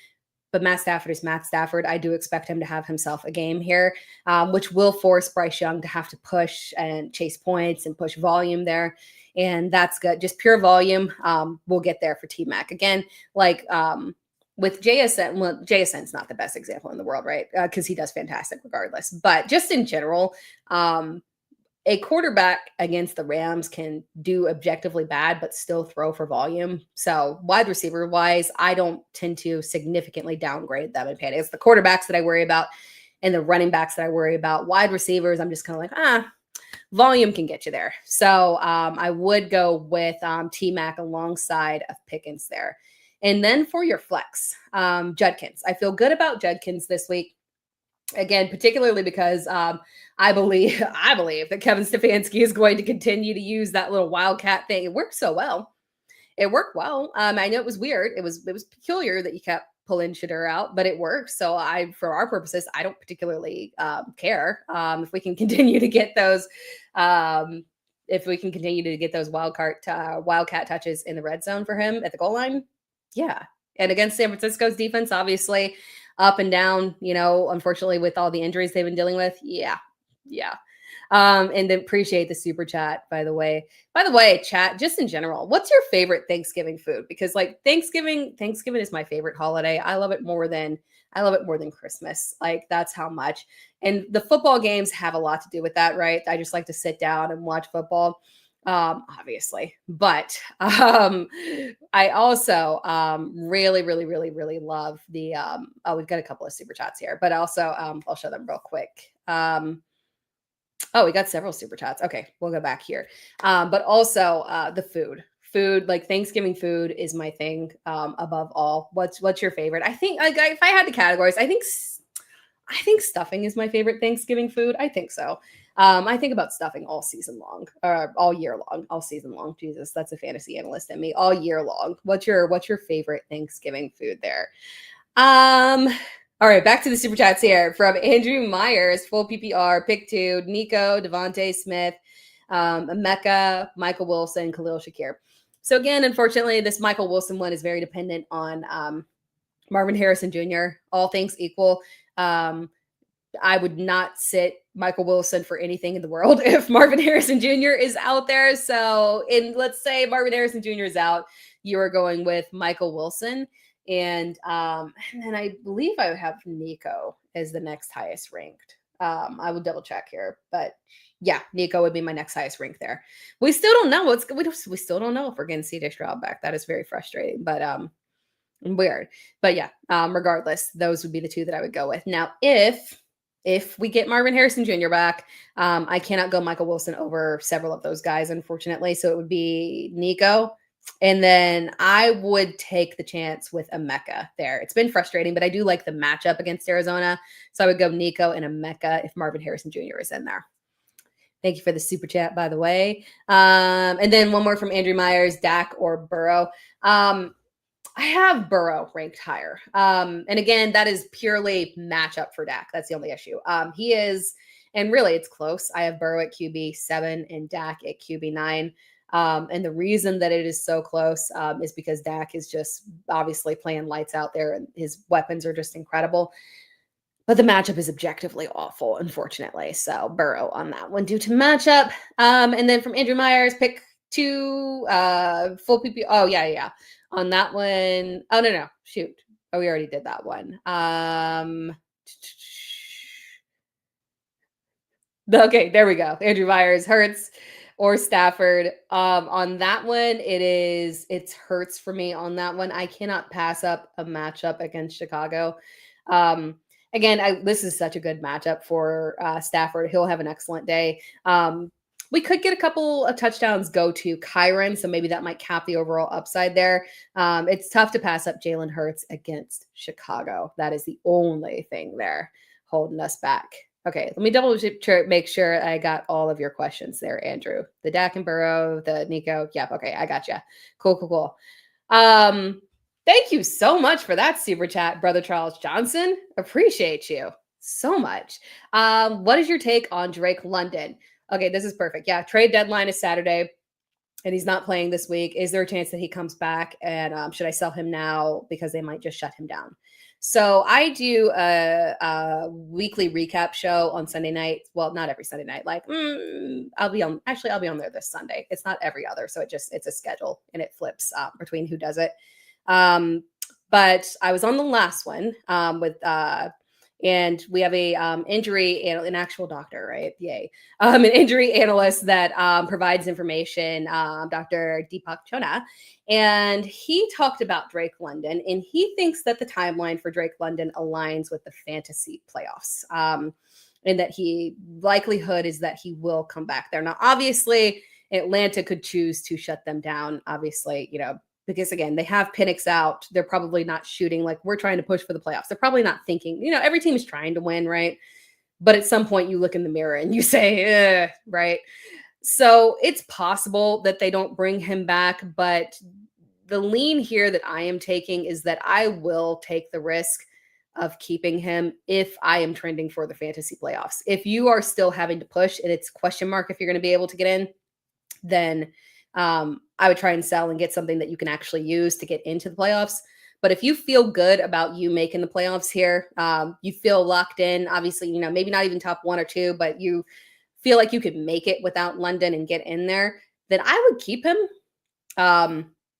But Matt Stafford is Matt Stafford. I do expect him to have himself a game here, which will force Bryce Young to have to push and chase points and push volume there. And that's good. Just pure volume. We'll get there for T-Mac. Again, like with JSN, well, JSN's not the best example in the world, right? Because he does fantastic regardless. But just in general, a quarterback against the Rams can do objectively bad, but still throw for volume. So wide receiver wise, I don't tend to significantly downgrade them in panic. It's the quarterbacks that I worry about and the running backs that I worry about. Wide receivers, I'm just kind of like, volume can get you there. So I would go with T-Mac alongside of Pickens there. And then for your flex, Judkins. I feel good about Judkins this week. Again, particularly because I believe that Kevin Stefanski is going to continue to use that little wildcat thing. It worked so well. It worked well. I know it was weird. It was peculiar that you kept pulling Shadur out, but it works. So for our purposes, I don't particularly care if we can continue to get those. If we can continue to get those wildcat touches in the red zone for him at the goal line, yeah. And against San Francisco's defense, obviously up and down, unfortunately with all the injuries they've been dealing with. Yeah. And then appreciate the super chat, by the way. By the way, chat, just in general, what's your favorite Thanksgiving food? Because like Thanksgiving is my favorite holiday. I love it more than Christmas. Like that's how much. And the football games have a lot to do with that, right? I just like to sit down and watch football. Obviously, but I also really, really, really, really love the we've got a couple of super chats here, but also I'll show them real quick. We got several super chats. Okay, we'll go back here. But also the food, like Thanksgiving food is my thing above all. What's your favorite? I think if I had to categorize, I think stuffing is my favorite Thanksgiving food. I think so. I think about stuffing all season long, or all year long, all season long. Jesus, that's a fantasy analyst in me. All year long. What's your favorite Thanksgiving food there? All right, back to the super chats here from Andrew Myers, full PPR, pick 2, Nico, Devontae Smith, Emeka, Michael Wilson, Khalil Shakir. So again, unfortunately, this Michael Wilson one is very dependent on Marvin Harrison Jr., all things equal. I would not sit Michael Wilson for anything in the world if Marvin Harrison Jr. is out there. So, let's say Marvin Harrison Jr. is out, you are going with Michael Wilson, and then I believe I have Nico as the next highest ranked. I will double check here, but yeah, Nico would be my next highest ranked there. We still don't know we still don't know if we're getting CJ Stroud back. That is very frustrating, but weird. But yeah, regardless, those would be the two that I would go with. Now, if we get Marvin Harrison Jr. back, I cannot go Michael Wilson over several of those guys, unfortunately. So it would be Nico. And then I would take the chance with Emeka there. It's been frustrating, but I do like the matchup against Arizona. So I would go Nico and Emeka if Marvin Harrison Jr. is in there. Thank you for the super chat, by the way. And then one more from Andrew Myers, Dak or Burrow. I have Burrow ranked higher. And again, that is purely matchup for Dak. That's the only issue. He is, and really it's close. I have Burrow at QB 7 and Dak at QB 9. And the reason that it is so close is because Dak is just obviously playing lights out there and his weapons are just incredible. But the matchup is objectively awful, unfortunately. So Burrow on that one due to matchup. And then from Andrew Myers, pick 2 full PPR. Oh, yeah. On that one. Oh, no. Shoot. Oh, we already did that one. Okay, there we go. Andrew Myers, Hurts or Stafford. On that one, it's Hurts for me on that one. I cannot pass up a matchup against Chicago. Again, this is such a good matchup for Stafford. He'll have an excellent day. We could get a couple of touchdowns go to Kyron, so maybe that might cap the overall upside there. It's tough to pass up Jalen Hurts against Chicago. That is the only thing there holding us back. Okay, let me double make sure I got all of your questions there, Andrew. The Dak and Burrow, the Nico. Yep, okay, I got you. Cool. Thank you so much for that super chat, Brother Charles Johnson. Appreciate you so much. What is your take on Drake London? Okay, this is perfect. Yeah, trade deadline is Saturday, and he's not playing this week. Is there a chance that he comes back? And should I sell him now because they might just shut him down? So I do a weekly recap show on Sunday night. Well, not every Sunday night. Like I'll be on there this Sunday. It's not every other. So it's a schedule and it flips between who does it. But I was on the last one and we have a an actual doctor, right? Yay. An injury analyst that provides information, Dr. Deepak Chona. And he talked about Drake London, and he thinks that the timeline for Drake London aligns with the fantasy playoffs. And that likelihood is that he will come back there. Now, obviously, Atlanta could choose to shut them down, obviously, because again, they have Penix out. They're probably not shooting like we're trying to push for the playoffs. They're probably not thinking, every team is trying to win, right? But at some point you look in the mirror and you say, right? So it's possible that they don't bring him back, but the lean here that I am taking is that I will take the risk of keeping him if I am trending for the fantasy playoffs. If you are still having to push and it's question mark if you're going to be able to get in, then I would try and sell and get something that you can actually use to get into the playoffs. But if you feel good about you making the playoffs here, you feel locked in, obviously, maybe not even top 1 or 2, but you feel like you could make it without London and get in there, then I would keep him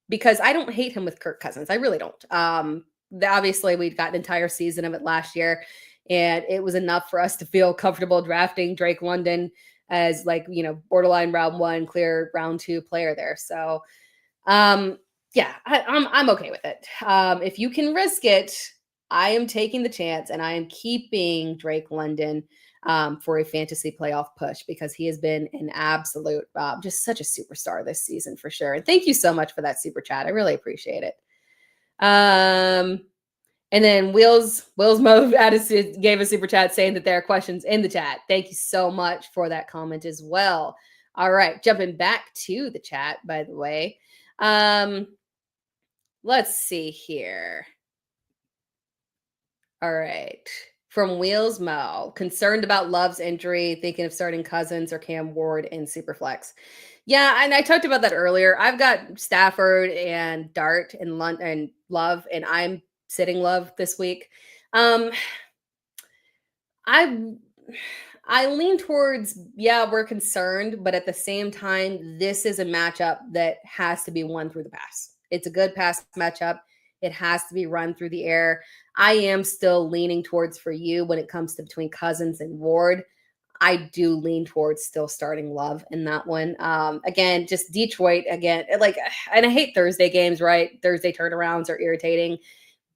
because I don't hate him with Kirk Cousins. I really don't. Obviously, we'd got an entire season of it last year, and it was enough for us to feel comfortable drafting Drake London as borderline round 1, clear round 2 player there. So, yeah, I'm okay with it. If you can risk it, I am taking the chance and I am keeping Drake London for a fantasy playoff push because he has been an absolute, just such a superstar this season for sure. And thank you so much for that super chat. I really appreciate it. And then Will's Mo gave a super chat saying that there are questions in the chat. Thank you so much for that comment as well. All right, jumping back to the chat, by the way. Let's see here. All right. From Wheels Mo, concerned about Love's injury, thinking of starting Cousins or Cam Ward in Superflex. Yeah, and I talked about that earlier. I've got Stafford and Dart and Love, and I'm sitting Love this week. Um, I I lean towards, yeah, we're concerned, but at the same time, this is a matchup that has to be won through the pass. It's a good pass matchup. It has to be run through the air. I am still leaning towards for you when it comes to between Cousins and Ward. I do lean towards still starting Love in that one. Again, just Detroit again, like, and I hate Thursday games, right? Thursday turnarounds are irritating.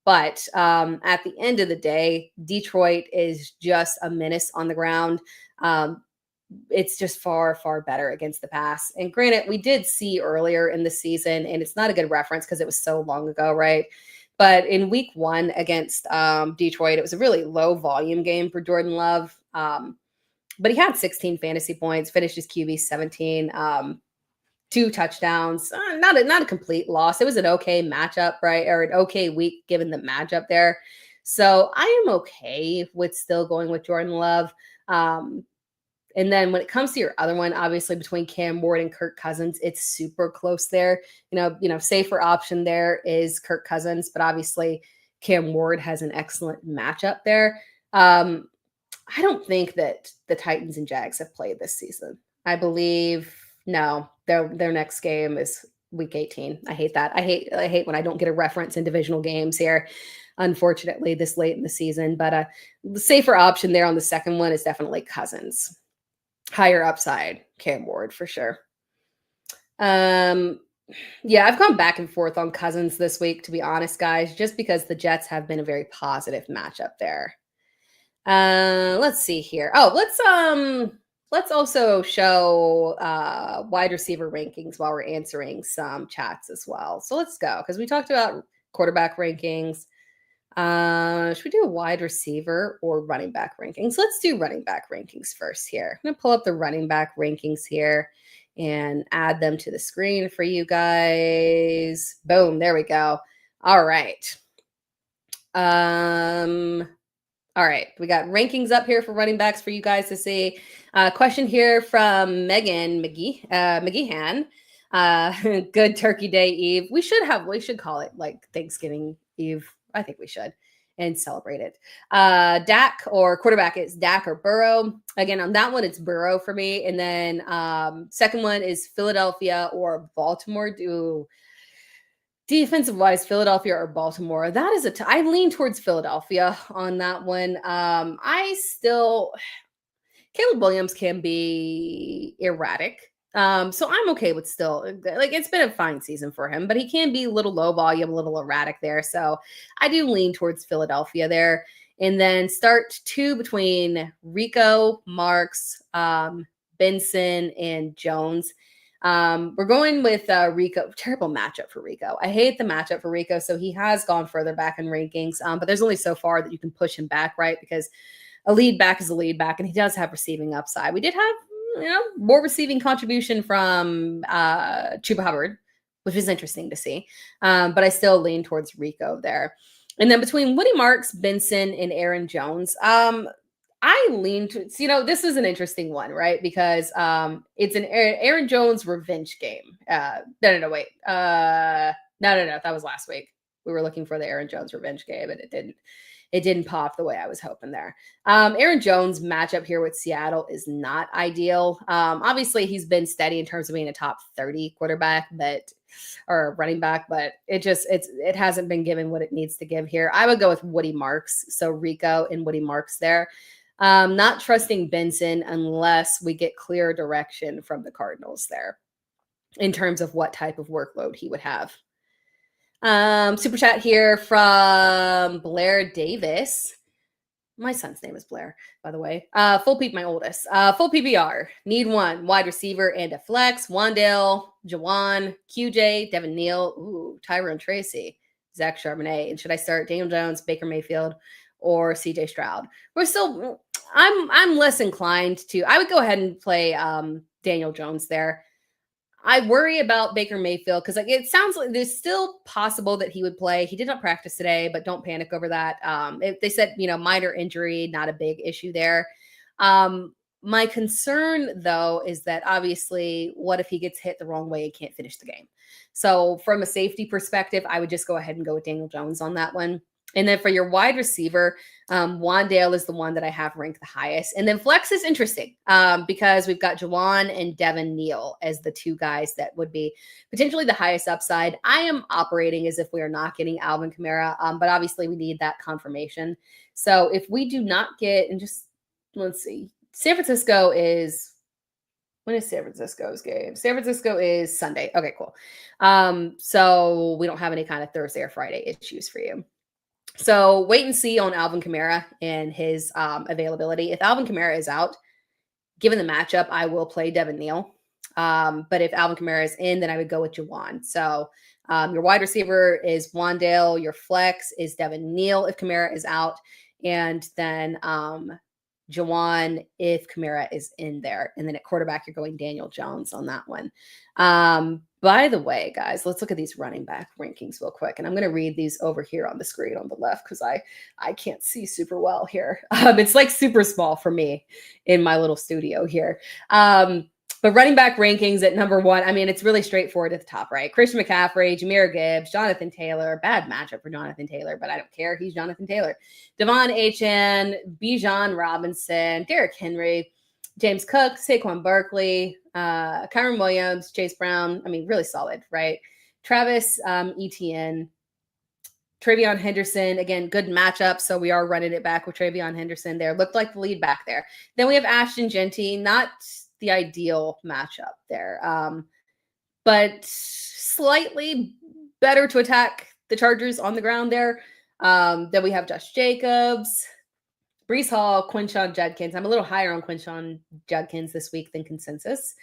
But at the end of the day, Detroit is just a menace on the ground. Um, it's just far, far better against the pass. And granted, we did see earlier in the season, and it's not a good reference because it was so long ago, right? But in week one against Detroit, it was a really low volume game for Jordan Love. But he had 16 fantasy points, finished his QB 17. 2 touchdowns, not a complete loss. It was an okay matchup, right? Or an okay week given the matchup there. So I am okay with still going with Jordan Love. And then when it comes to your other one, obviously between Cam Ward and Kirk Cousins, it's super close there. Safer option there is Kirk Cousins, but obviously Cam Ward has an excellent matchup there. I don't think that the Titans and Jags have played this season. I believe no, their next game is week 18. I hate that. I hate when I don't get a reference in divisional games here, unfortunately, this late in the season. But the safer option there on the second one is definitely Cousins. Higher upside, Cam Ward for sure. Yeah, I've gone back and forth on Cousins this week, to be honest, guys, just because the Jets have been a very positive matchup there. Let's see here. Oh, let's also show wide receiver rankings while we're answering some chats as well. So let's go because we talked about quarterback rankings. Should we do a wide receiver or running back rankings? Let's do running back rankings first here. I'm gonna pull up the running back rankings here and add them to the screen for you guys. Boom, there we go. All right. All right, we got rankings up here for running backs for you guys to see. Question here from Megan McGeehan. Good Turkey Day Eve. We should call it like Thanksgiving Eve. I think we should and celebrate it. Dak or quarterback is Dak or Burrow. Again, on that one, it's Burrow for me. And then second one is Philadelphia or Baltimore. Defensive wise, Philadelphia or Baltimore. That is I lean towards Philadelphia on that one. Caleb Williams can be erratic. So I'm okay with still, like, it's been a fine season for him, but he can be a little low volume, a little erratic there. So I do lean towards Philadelphia there. And then start 2 between Rico, Marks, Benson, and Jones. We're going with Rico. Terrible matchup for Rico. I hate the matchup for Rico. So he has gone further back in rankings, but there's only so far that you can push him back, right? Because a lead back is a lead back, and he does have receiving upside. We did have, more receiving contribution from Chuba Hubbard, which is interesting to see. But I still lean towards Rico there. And then between Woody Marks, Benson, and Aaron Jones, I lean to, this is an interesting one, right? Because it's an Aaron Jones revenge game. No, wait. No. That was last week. We were looking for the Aaron Jones revenge game, and it didn't pop the way I was hoping there. Aaron Jones matchup here with Seattle is not ideal. Obviously, he's been steady in terms of being a top 30 quarterback, or running back, but it hasn't been given what it needs to give here. I would go with Woody Marks. So Rico and Woody Marks there. Not trusting Benson unless we get clear direction from the Cardinals there in terms of what type of workload he would have. Super chat here from Blair Davis. My son's name is Blair, by the way. My oldest. Full PPR. Need one wide receiver and a flex. Wandale, Jawan, QJ, Devin Neal, Tyrone Tracy, Zach Charbonnet. And should I start Daniel Jones, Baker Mayfield, or CJ Stroud? I'm less inclined to. I would go ahead and play Daniel Jones there. I worry about Baker Mayfield because it sounds like there's still possible that he would play. He did not practice today, but don't panic over that. They said, minor injury, not a big issue there. My concern, though, is that obviously, what if he gets hit the wrong way and can't finish the game? So from a safety perspective, I would just go ahead and go with Daniel Jones on that one. And then for your wide receiver, Wandale is the one that I have ranked the highest. And then flex is interesting because we've got Jawan and Devin Neal as the two guys that would be potentially the highest upside. I am operating as if we are not getting Alvin Kamara, but obviously we need that confirmation. So if we do not get, and just let's see, San Francisco is, when is San Francisco's game? San Francisco is Sunday. Okay, cool. So we don't have any kind of Thursday or Friday issues for you. So wait and see on Alvin Kamara and his availability. If Alvin Kamara is out, given the matchup, I will play Devin Neal. But if Alvin Kamara is in, then I would go with Jawan. So your wide receiver is Wandale. Your flex is Devin Neal if Kamara is out. And then Jawan if Kamara is in there. And then at quarterback, you're going Daniel Jones on that one. By the way, guys, let's look at these running back rankings real quick. And I'm going to read these over here on the screen on the left because I can't see super well here. It's like super small for me in my little studio here. But running back rankings at number one, I mean, it's really straightforward at the top, right? Christian McCaffrey, Jahmyr Gibbs, Jonathan Taylor. Bad matchup for Jonathan Taylor, but I don't care. He's Jonathan Taylor. Devon Achane, Bijan Robinson, Derrick Henry, James Cook, Saquon Barkley, Kyron Williams, Chase Brown. I mean, really solid, right? Travis Etienne, Travion Henderson, again, good matchup. So we are running it back with Travion Henderson there. Looked like the lead back there. Then we have Ashton Genty, not the ideal matchup there, but slightly better to attack the Chargers on the ground there. Then we have Josh Jacobs, Breece Hall, Quinshon Judkins. I'm a little higher on Quinshon Judkins this week than consensus.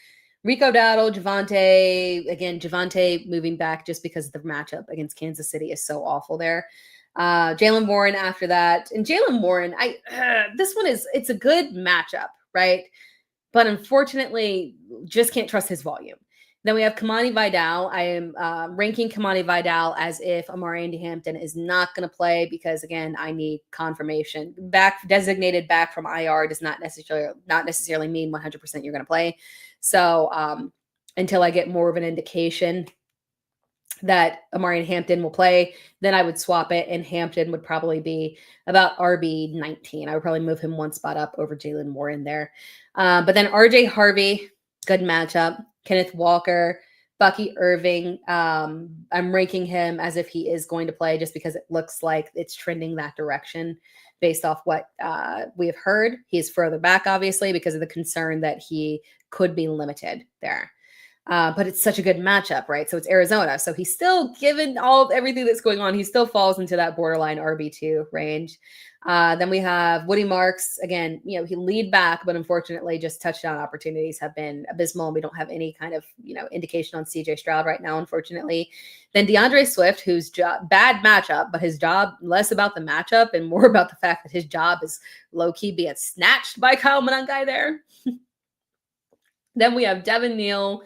Rico Dowdle, Javonte. Again, Javonte moving back just because the matchup against Kansas City is so awful there. Jaylen Warren after that. And Jaylen Warren, this one it's a good matchup, right? But unfortunately, just can't trust his volume. Then we have Kamani Vidal. I am ranking Kamani Vidal as if Amari Andy Hampton is not going to play because, again, I need confirmation. Designated back from IR does not necessarily mean 100% you're going to play. So until I get more of an indication that Amari Hampton will play, then I would swap it, and Hampton would probably be about RB 19. I would probably move him one spot up over Jaylen Warren there. But then RJ Harvey, good matchup. Kenneth Walker, Bucky Irving. I'm ranking him as if he is going to play just because it looks like it's trending that direction based off what we have heard. He's further back, obviously, because of the concern that he could be limited there. But it's such a good matchup, right? So it's Arizona. So he's still, given everything that's going on, he still falls into that borderline RB2 range. Then we have Woody Marks. Again, he lead back, but unfortunately just touchdown opportunities have been abysmal. We don't have any kind of, indication on CJ Stroud right now, unfortunately. Then DeAndre Swift, whose bad matchup, but his job less about the matchup and more about the fact that his job is low-key being snatched by Kyle Monangai there. Then we have Devin Neal,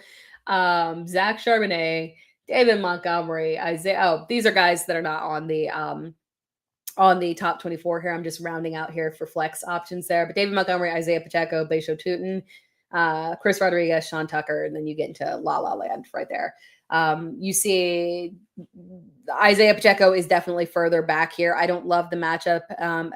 Zach Charbonnet, David Montgomery, Isaiah. Oh, these are guys that are not on the top 24 here. I'm just rounding out here for flex options there. But David Montgomery, Isaiah Pacheco, Bayshaw Tootin, Chris Rodriguez, Sean Tucker, and then you get into La La Land right there. You see Isaiah Pacheco is definitely further back here. I don't love the matchup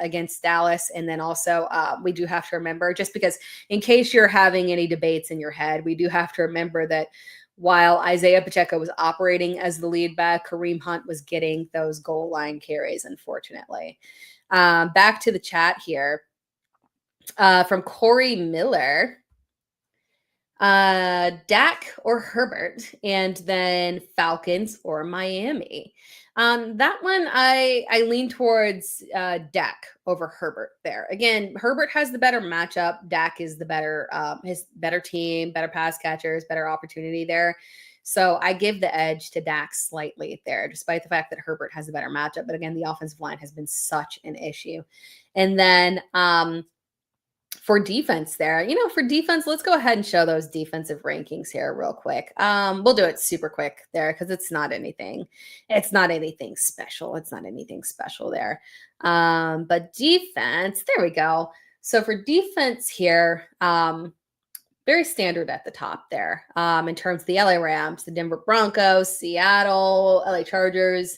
against Dallas. And then also we do have to remember, just because in case you're having any debates in your head, we do have to remember that while Isaiah Pacheco was operating as the lead back, Kareem Hunt was getting those goal line carries, unfortunately. Back to the chat here from Corey Miller. Dak or Herbert, and then Falcons or Miami. That one I lean towards Dak over Herbert there. Again, Herbert has the better matchup. Dak is the better his better team, better pass catchers, better opportunity there. So I give the edge to Dak slightly there, despite the fact that Herbert has a better matchup. But again, the offensive line has been such an issue. And then for defense there, for defense, let's go ahead and show those defensive rankings here real quick. We'll do it super quick there because it's not anything special. It's not anything special there. But defense, there we go. So for defense here, very standard at the top there in terms of the LA Rams, the Denver Broncos, Seattle, LA Chargers,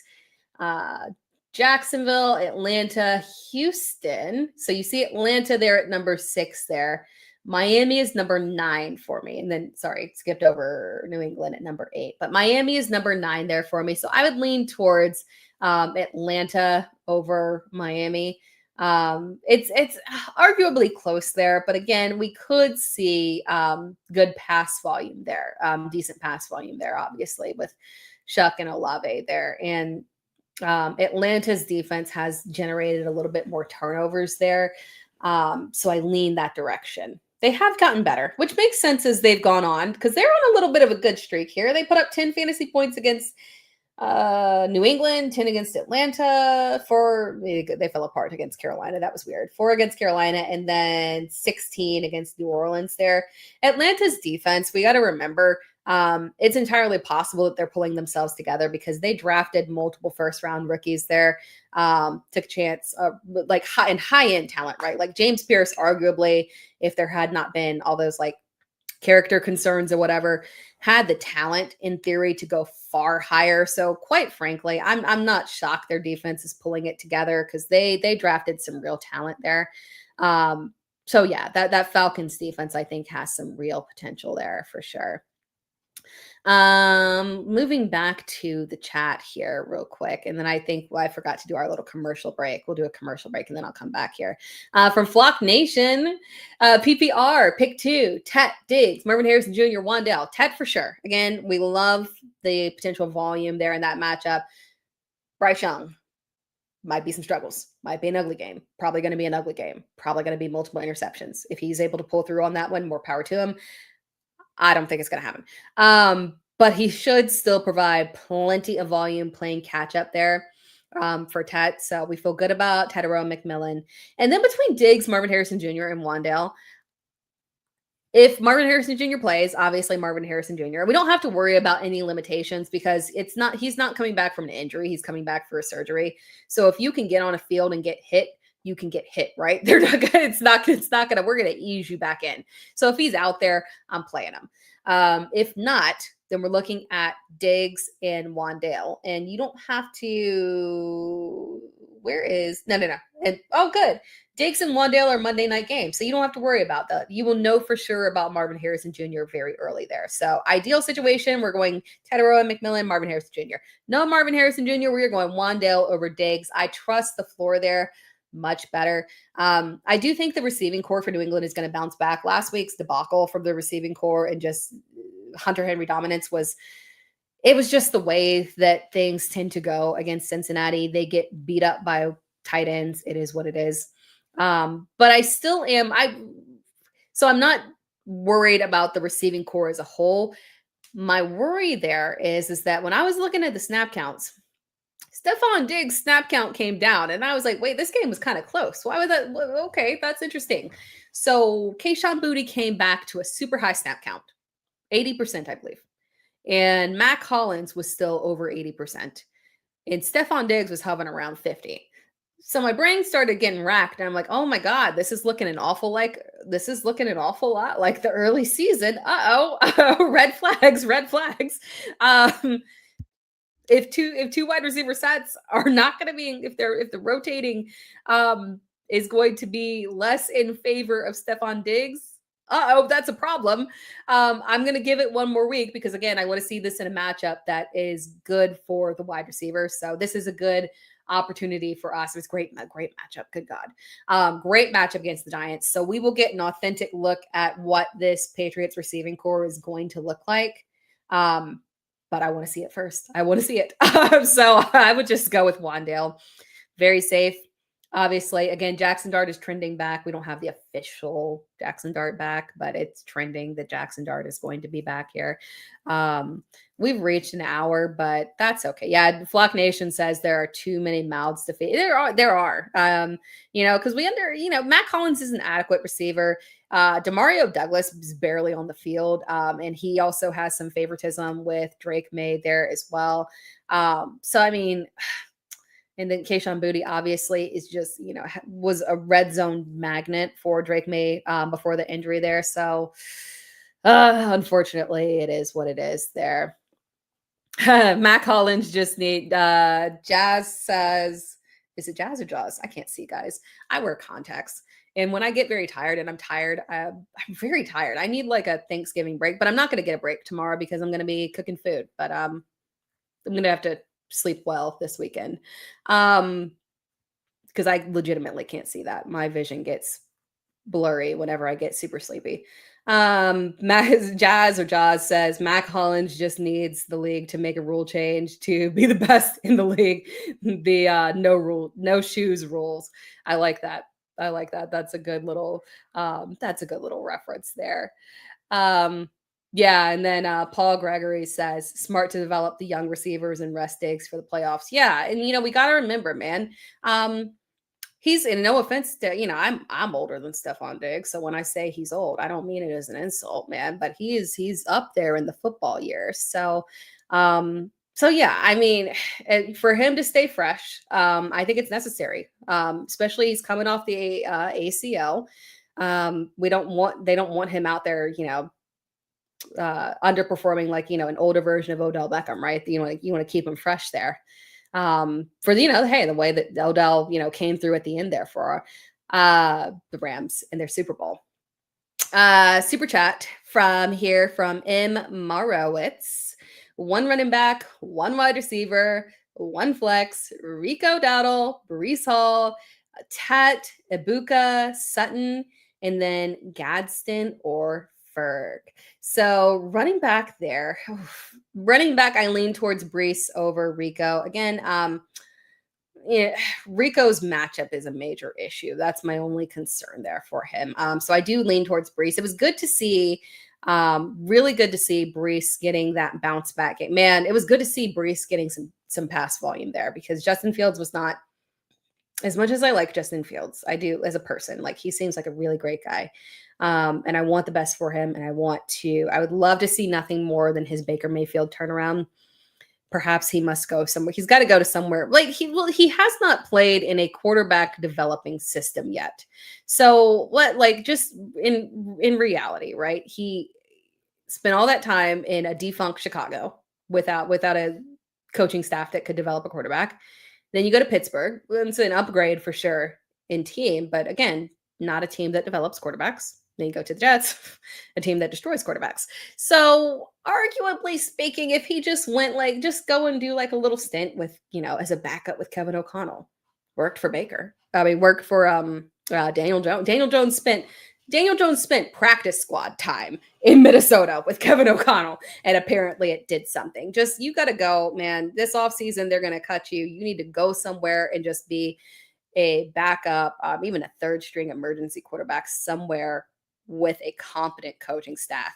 Jacksonville, Atlanta, Houston. So you see Atlanta there at number 6 there. Miami is number 9 for me. And then, sorry, skipped over New England at number 8. But Miami is number 9 there for me. So I would lean towards Atlanta over Miami. It's arguably close there, but again, we could see good pass volume there, decent pass volume there, obviously with Shuck and Olave there. And Atlanta's defense has generated a little bit more turnovers there. So I lean that direction. They have gotten better, which makes sense as they've gone on because they're on a little bit of a good streak here. They put up 10 fantasy points against New England, 10 against Atlanta, they fell apart against Carolina. That was weird. 4 against Carolina, and then 16 against New Orleans there. Atlanta's defense, we got to remember, it's entirely possible that they're pulling themselves together because they drafted multiple first-round rookies there, took a chance, like high-end talent, right? Like James Pierce, arguably, if there had not been all those like character concerns or whatever, had the talent in theory to go far higher. So quite frankly, I'm not shocked their defense is pulling it together because they drafted some real talent there. So yeah, that Falcons defense I think has some real potential there for sure. Moving back to the chat here real quick, and then I think I forgot to do our little commercial break. We'll do a commercial break and then I'll come back here. From Flock Nation, PPR, pick 2, Tet, Diggs, Marvin Harrison Jr., Wandale. Tet for sure. Again, we love the potential volume there in that matchup. Bryce Young, might be some struggles, might be an ugly game, probably going to be an ugly game, probably going to be multiple interceptions. If he's able to pull through on that one, more power to him. I don't think it's going to happen. But he should still provide plenty of volume playing catch up there for Tet. So we feel good about Tetero and McMillan. And then between Diggs, Marvin Harrison Jr., and Wandale, if Marvin Harrison Jr. plays, obviously Marvin Harrison Jr., we don't have to worry about any limitations because he's not coming back from an injury. He's coming back for a surgery. So if you can get on a field and get hit, you can get hit, right? We're going to ease you back in. So if he's out there, I'm playing him. If not, then we're looking at Diggs and Wandale, and you don't have to, good. Diggs and Wandale are Monday night games, so you don't have to worry about that. You will know for sure about Marvin Harrison Jr. very early there. So ideal situation, we're going Tetero and McMillan, Marvin Harrison Jr. No Marvin Harrison Jr., we're going Wandale over Diggs. I trust the floor there much better. I do think the receiving core for New England is going to bounce back. Last week's debacle from the receiving core and just Hunter Henry dominance was just the way that things tend to go against Cincinnati. They get beat up by tight ends. It is what it is. But I still am. So I'm not worried about the receiving core as a whole. My worry there is that when I was looking at the snap counts, Stephon Diggs' snap count came down, and I was like, wait, this game was kind of close. Why was that? Okay, that's interesting. So Kayshon Boutte came back to a super high snap count, 80%, I believe. And Mac Hollins was still over 80%. And Stephon Diggs was hovering around 50. So my brain started getting racked, and I'm like, oh my God, this is looking an awful lot like the early season. Red flags. If two wide receiver sets are not going to be, if the rotating is going to be less in favor of Stephon Diggs, that's a problem. I'm going to give it one more week because again, I want to see this in a matchup that is good for the wide receivers. So this is a good opportunity for us. It's a great matchup. Good God. Great matchup against the Giants. So we will get an authentic look at what this Patriots receiving core is going to look like. But I want to see it first. I want to see it. So I would just go with Wandale. Very safe. Obviously, again, Jackson Dart is trending back. We don't have the official Jackson Dart back, but it's trending that Jackson Dart is going to be back here. We've reached an hour, but that's okay. Yeah, Flock Nation says there are too many mouths to feed. There are. Because Matt Collins is an adequate receiver. Demario Douglas is barely on the field, and he also has some favoritism with Drake May there as well. So I mean. And then Kayshon Boutte obviously is just, was a red zone magnet for Drake May before the injury there. So unfortunately, it is what it is there. Mac Hollins just need, Jazz says, Is it Jazz or Jaws? I can't see, guys. I wear contacts. And when I get very tired, and I'm tired, I'm very tired. I need like a Thanksgiving break, but I'm not going to get a break tomorrow because I'm going to be cooking food. But I'm going to have to sleep well this weekend. Because I legitimately can't see that. My vision gets blurry whenever I get super sleepy. Jazz or Jaws says Mac Hollins just needs the league to make a rule change to be the best in the league. The no shoes rules. I like that. I like that. That's a good little reference there. Yeah, and then Paul Gregory says smart to develop the young receivers and rest Diggs for the playoffs. Yeah, and we got to remember, man. He's, in no offense to, I'm older than Stephon Diggs. So when I say he's old, I don't mean it as an insult, man, but he's up there in the football years. So, yeah, I mean, for him to stay fresh, I think it's necessary. Especially he's coming off the ACL. They don't want him out there, underperforming like, an older version of Odell Beckham, right? You want to keep him fresh there. For hey, the way that Odell came through at the end there for the Rams in their Super Bowl. Super chat from M Marowitz. 1 running back, 1 wide receiver, 1 flex, Rico Dowdle, Breece Hall, Tet, Ibuka, Sutton, and then Gadsden or Ferg. So running back there, I lean towards Breece over Rico. Again, Rico's matchup is a major issue. That's my only concern there for him. So I do lean towards Breece. It was good to see, really good to see Breece getting that bounce back game. Man, it was good to see Breece getting some pass volume there because Justin Fields was not, as much as I like Justin Fields, I do as a person, like he seems like a really great guy. And I want the best for him. And I would love to see nothing more than his Baker Mayfield turnaround. Perhaps he must go somewhere. He's got to go to somewhere. Like he has not played in a quarterback developing system yet. So just in reality, right? He spent all that time in a defunct Chicago without a coaching staff that could develop a quarterback. Then you go to Pittsburgh. It's an upgrade for sure in team, but again, not a team that develops quarterbacks. Then you go to the Jets, a team that destroys quarterbacks. So arguably speaking, if he just went just go and do like a little stint with, as a backup with Kevin O'Connell, worked for Baker. Worked for Daniel Jones. Daniel Jones spent practice squad time in Minnesota with Kevin O'Connell, and apparently it did something. Just, you got to go, man. This offseason, they're going to cut you. You need to go somewhere and just be a backup, even a third string emergency quarterback somewhere with a competent coaching staff.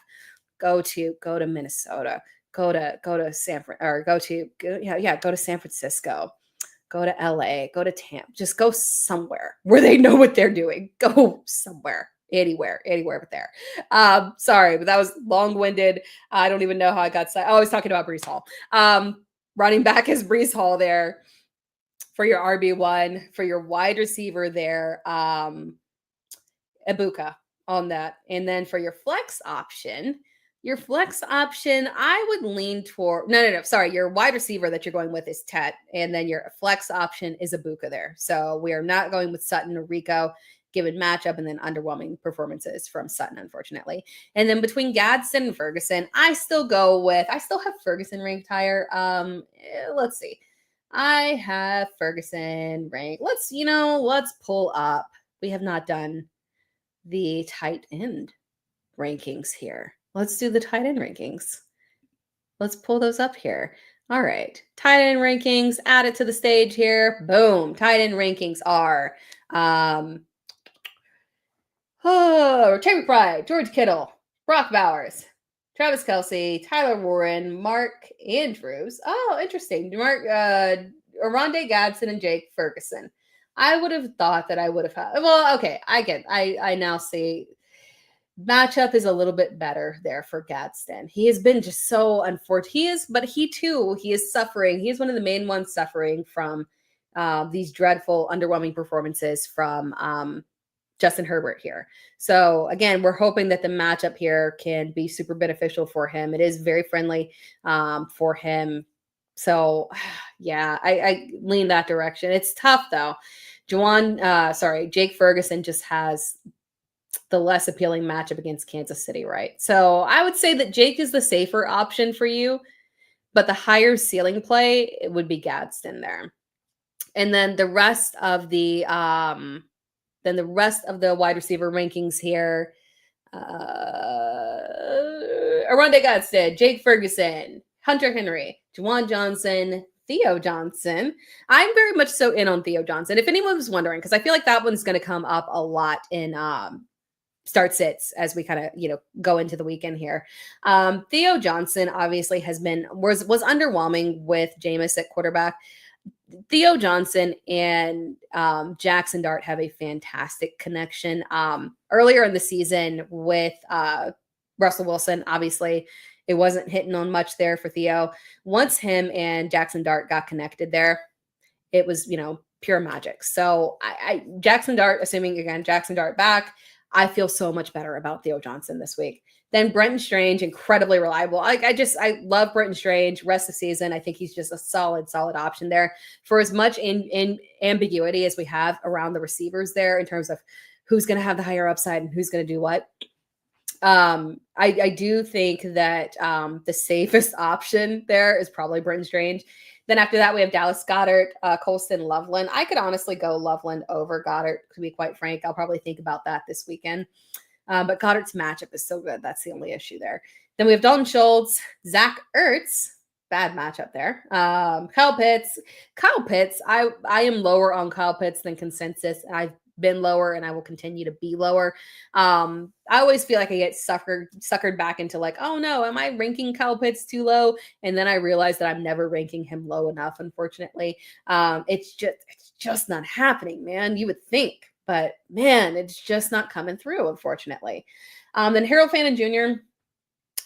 Go to Minnesota. Go to San Francisco. Go to LA. Go to Tampa. Just go somewhere where they know what they're doing. Go somewhere. Anywhere but there. Sorry, but that was long-winded. I don't even know how I got started. I was talking about Breece Hall. Running back is Breece Hall there for your RB1. For your wide receiver there, Ibuka on that. And then for your flex option, I would lean toward sorry. Your wide receiver that you're going with is Tet, and then your flex option is Ibuka there. So we are not going with Sutton or Rico, given matchup, and then underwhelming performances from Sutton, unfortunately. And then between Gadsden and Ferguson, I still have Ferguson ranked higher. Let's see. I have Ferguson ranked. Let's pull up. We have not done the tight end rankings here. Let's do the tight end rankings. Let's pull those up here. All right. Tight end rankings, add it to the stage here. Boom. Tight end rankings are Terry Pride, George Kittle, Brock Bowers, Travis Kelce, Tyler Warren, Mark Andrews. Oh, interesting. Rondé Gadsden and Jake Ferguson. I would have thought that I would have had. Well, okay. I now see matchup is a little bit better there for Gadsden. He has been just so unfortunate. He is suffering. He is one of the main ones suffering from these dreadful, underwhelming performances from Justin Herbert here. So again, we're hoping that the matchup here can be super beneficial for him. It is very friendly for him. So Yeah, I lean that direction. It's tough though. Jake Ferguson just has the less appealing matchup against Kansas City, right? So I would say that Jake is the safer option for you, but the higher ceiling play it would be Gadsden there. And then the rest of the wide receiver rankings here. Aronde Gadsden, Jake Ferguson, Hunter Henry, Juwan Johnson, Theo Johnson. I'm very much so in on Theo Johnson. If anyone was wondering, because I feel like that one's going to come up a lot in start sits as we kind of go into the weekend here. Theo Johnson obviously was underwhelming with Jameis at quarterback. Theo Johnson and Jackson Dart have a fantastic connection. Earlier in the season with Russell Wilson, obviously it wasn't hitting on much there for Theo. Once him and Jackson Dart got connected there, it was, pure magic. So Jackson Dart, assuming again, Jackson Dart back, I feel so much better about Theo Johnson this week. Then Brenton Strange, incredibly reliable. I love Brenton Strange. Rest of the season, I think he's just a solid option there. For as much in ambiguity as we have around the receivers there in terms of who's going to have the higher upside and who's going to do what. I do think that the safest option there is probably Brenton Strange. Then after that, we have Dallas Goedert, Colston Loveland. I could honestly go Loveland over Goedert, to be quite frank. I'll probably think about that this weekend. But Goddard's matchup is so good. That's the only issue there. Then we have Dalton Schultz, Zach Ertz. Bad matchup there. Kyle Pitts. I am lower on Kyle Pitts than consensus. I've been lower and I will continue to be lower. I always feel like I get suckered back into like, oh no, am I ranking Kyle Pitts too low? And then I realize that I'm never ranking him low enough, unfortunately. It's just not happening, man. You would think, but man, it's just not coming through, unfortunately. Then Harold Fannin Jr.,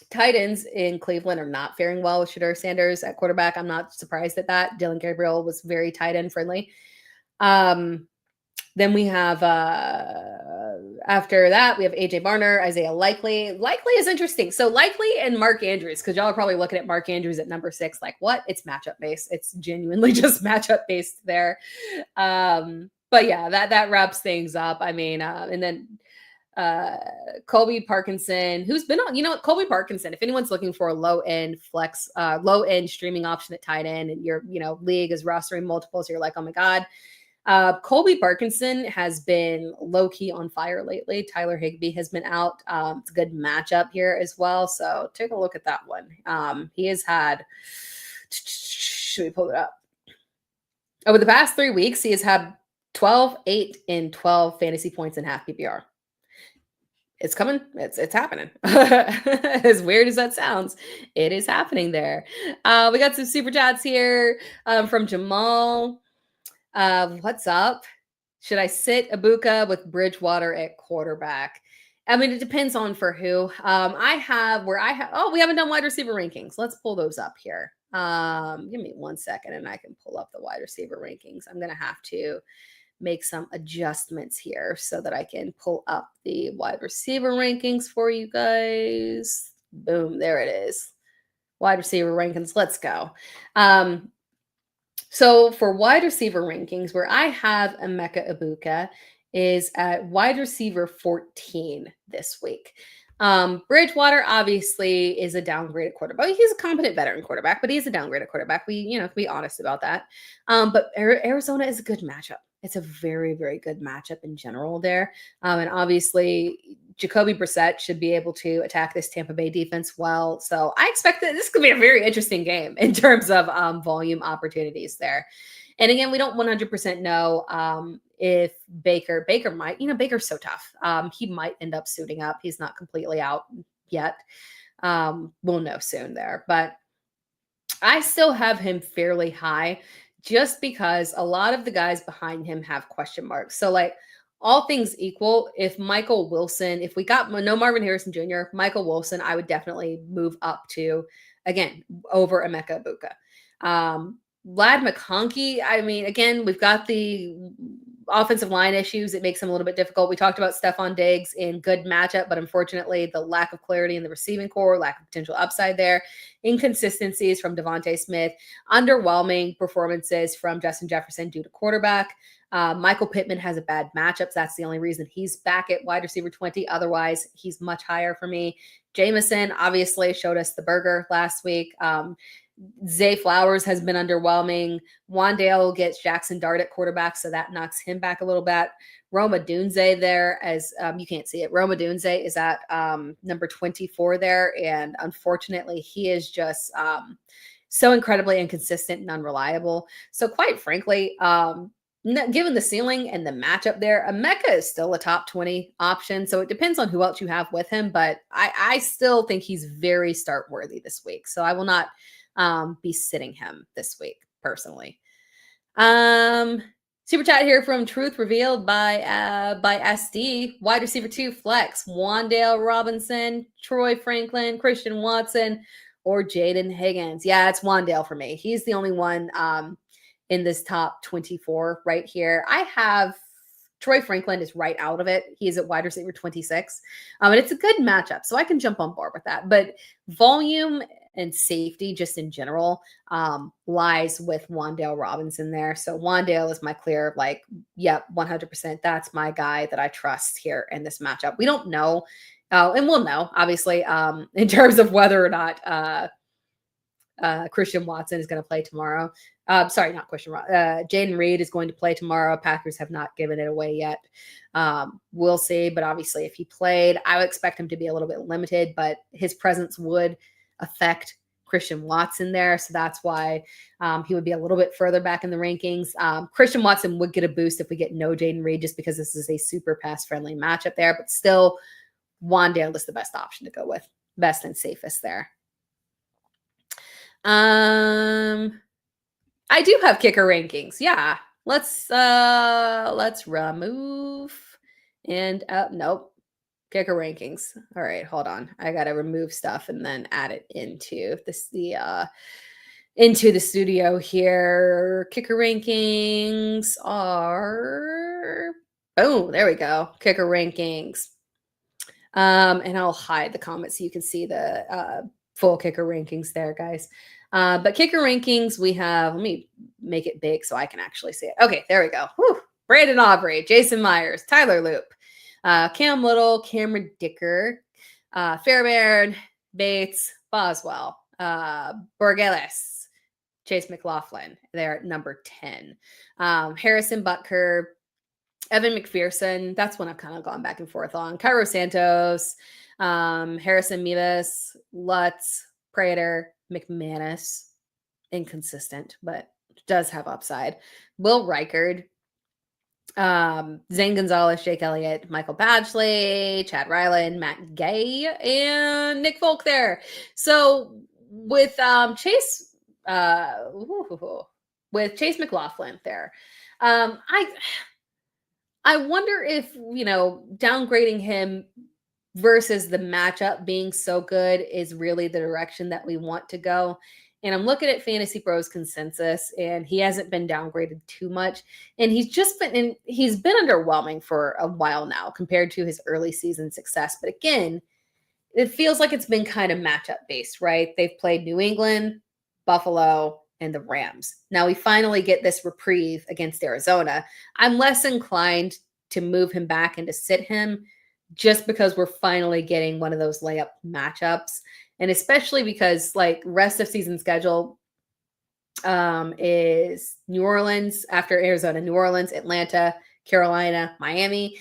tight ends in Cleveland are not faring well with Shedeur Sanders at quarterback. I'm not surprised at that. Dylan Gabriel was very tight end friendly. Then we have, after that, we have AJ Barner, Isaiah Likely. Likely is interesting. So Likely and Mark Andrews, because y'all are probably looking at Mark Andrews at number 6, like what? It's matchup based. It's genuinely just matchup based there. But yeah, that wraps things up. I mean, and then Colby Parkinson, who's been on, Colby Parkinson, if anyone's looking for a low-end flex, low-end streaming option at tight end, and your, league is rostering multiples, you're like, oh my God. Colby Parkinson has been low-key on fire lately. Tyler Higbee has been out. It's a good matchup here as well. So take a look at that one. He has had, should we pull it up? Over the past 3 weeks, he has had 12, 8, and 12 fantasy points in half PPR. It's coming. It's happening. As weird as that sounds, it is happening there. We got some super chats here from Jamal. What's up? Should I sit Ibuka with Bridgewater at quarterback? I mean, it depends on for who. We haven't done wide receiver rankings. Let's pull those up here. Give me 1 second and I can pull up the wide receiver rankings. I'm going to have to make some adjustments here so that I can pull up the wide receiver rankings for you guys. Boom, there it is. Wide receiver rankings. Let's go. So for wide receiver rankings, where I have Emeka Ibuka is at wide receiver 14 this week. Bridgewater obviously is a downgraded quarterback. He's a competent veteran quarterback, but he's a downgraded quarterback. We, to be honest about that. But Arizona is a good matchup. It's a very, very good matchup in general there. And obviously Jacoby Brissett should be able to attack this Tampa Bay defense well. So I expect that this could be a very interesting game in terms of volume opportunities there. And again, we don't 100% know if Baker might, Baker's so tough. He might end up suiting up. He's not completely out yet. We'll know soon there, but I still have him fairly high just because a lot of the guys behind him have question marks. So like all things equal, if we got no Marvin Harrison Jr., Michael Wilson, I would definitely move up to, again, over Emeka Ibuka. Vlad McConkey, I mean, again, we've got the offensive line issues, it makes him a little bit difficult. We talked about Stephon Diggs in good matchup, but unfortunately, the lack of clarity in the receiving core, lack of potential upside there, inconsistencies from Devontae Smith, underwhelming performances from Justin Jefferson due to quarterback. Michael Pittman has a bad matchup. That's the only reason he's back at wide receiver 20. Otherwise, he's much higher for me. Jameson obviously showed us the burger last week. Zay Flowers has been underwhelming. Wandale gets Jackson Dart at quarterback, so that knocks him back a little bit. Roma Dunze there, as you can't see it. Roma Dunze is at number 24 there, and unfortunately, he is just so incredibly inconsistent and unreliable. So quite frankly, given the ceiling and the matchup there, Emeka is still a top 20 option. So it depends on who else you have with him, but I still think he's very start worthy this week. So I will not be sitting him this week personally. Super chat here from Truth Revealed by SD. Wide receiver 2 flex. Wandale Robinson, Troy Franklin, Christian Watson, or Jaden Higgins. Yeah, it's Wandale for me. He's the only one in this top 24 right here. I have Troy Franklin is right out of it. He's at wide receiver 26. And it's a good matchup, so I can jump on board with that. But volume and safety just in general lies with Wandale Robinson there. So Wandale is my clear, like, yep, 100%. That's my guy that I trust here in this matchup. We don't know, and we'll know, obviously, in terms of whether or not Christian Watson is going to play tomorrow. Sorry, not Christian. Jaden Reed is going to play tomorrow. Packers have not given it away yet. We'll see. But obviously, if he played, I would expect him to be a little bit limited, but his presence would affect Christian Watson there. So that's why he would be a little bit further back in the rankings. Christian Watson would get a boost if we get no Jaden Reed, just because this is a super pass-friendly matchup there. But still, Wandale is the best option to go with. Best and safest there. I do have kicker rankings. Yeah. Let's remove and nope. Kicker rankings. All right, hold on. I gotta remove stuff and then add it into into the studio here. Kicker rankings are boom, there we go. Kicker rankings. And I'll hide the comments so you can see the full kicker rankings there, guys. But kicker rankings, we have, let me make it big so I can actually see it. Okay, there we go. Whew. Brandon Aubrey, Jason Myers, Tyler Loop, Cam Little, Cameron Dicker, Fairbairn, Bates, Boswell, Borgeles, Chase McLaughlin. They're at number 10. Harrison Butker, Evan McPherson. That's one I've kind of gone back and forth on. Cairo Santos, Harrison Mevis, Lutz, Prater, McManus. Inconsistent, but does have upside. Will Reichard, Zane Gonzalez, Jake Elliott, Michael Badgley, Chad Ryland, Matt Gay, and Nick Folk there. So with Chase McLaughlin there, I wonder if, downgrading him versus the matchup being so good is really the direction that we want to go. And I'm looking at Fantasy Pros consensus, and he hasn't been downgraded too much. And he's been underwhelming for a while now compared to his early season success. But again, it feels like it's been kind of matchup based, right? They've played New England, Buffalo, and the Rams. Now we finally get this reprieve against Arizona. I'm less inclined to move him back and to sit him just because we're finally getting one of those layup matchups. And especially because, like, rest of season schedule is New Orleans after Arizona, New Orleans, Atlanta, Carolina, Miami.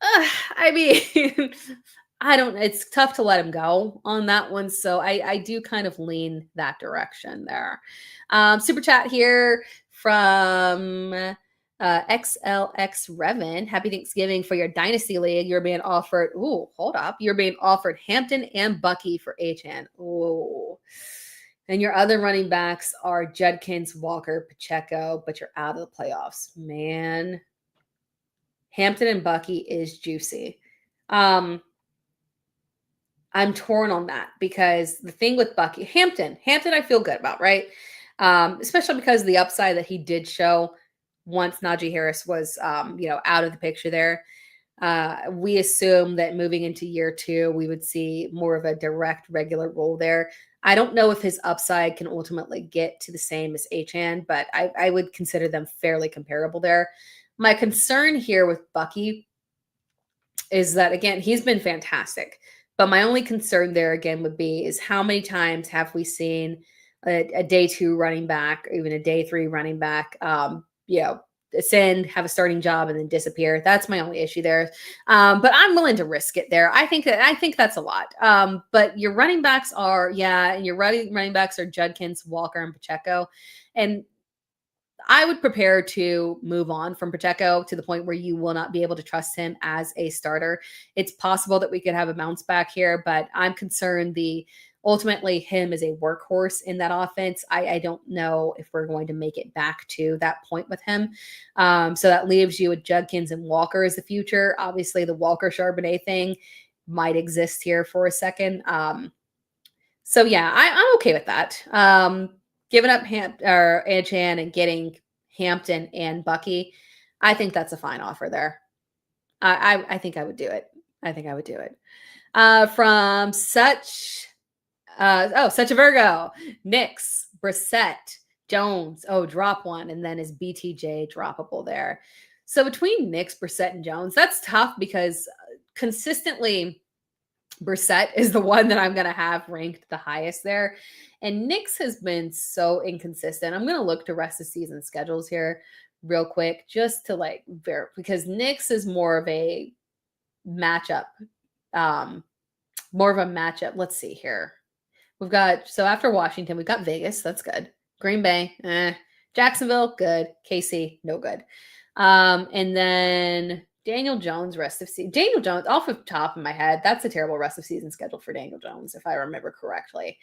I mean, it's tough to let him go on that one. So I do kind of lean that direction there. Super chat here from XLX Revan. Happy Thanksgiving for your Dynasty League. You're being offered, hold up. You're being offered Hampton and Bucky for Achan. Ooh. And your other running backs are Judkins, Walker, Pacheco, but you're out of the playoffs. Man. Hampton and Bucky is juicy. I'm torn on that because the thing with Bucky, Hampton I feel good about, right? Especially because of the upside that he did show once Najee Harris was, out of the picture there. We assume that moving into year 2, we would see more of a direct regular role there. I don't know if his upside can ultimately get to the same as Achane, but I would consider them fairly comparable there. My concern here with Bucky is that, again, he's been fantastic. But my only concern there again would be is how many times have we seen a day 2 running back, or even a day 3 running back, ascend, have a starting job, and then disappear. That's my only issue there. But I'm willing to risk it there. I think that's a lot. But your running backs are, and your running backs are Judkins, Walker, and Pacheco. And I would prepare to move on from Pacheco to the point where you will not be able to trust him as a starter. It's possible that we could have a bounce back here, but I'm concerned ultimately him as a workhorse in that offense. I don't know if we're going to make it back to that point with him. So that leaves you with Judkins and Walker as the future. Obviously, the Walker Charbonnet thing might exist here for a second. So yeah, I'm okay with that. Giving up Achane and getting Hampton and Bucky, I think that's a fine offer there. I think I would do it. From such a Virgo, Knicks, Brissett, Jones. Oh, drop one, and then is BTJ droppable there? So between Knicks, Brissett, and Jones, that's tough because consistently Brissett is the one that I'm going to have ranked the highest there. And Knicks has been so inconsistent. I'm going to look to rest of season schedules here real quick just to because Knicks is more of a matchup. Let's see here. So after Washington, we've got Vegas. That's good. Green Bay, Jacksonville, good. KC, no good. And then Daniel Jones, rest of season. Daniel Jones, off the top of my head, that's a terrible rest of season schedule for Daniel Jones, if I remember correctly.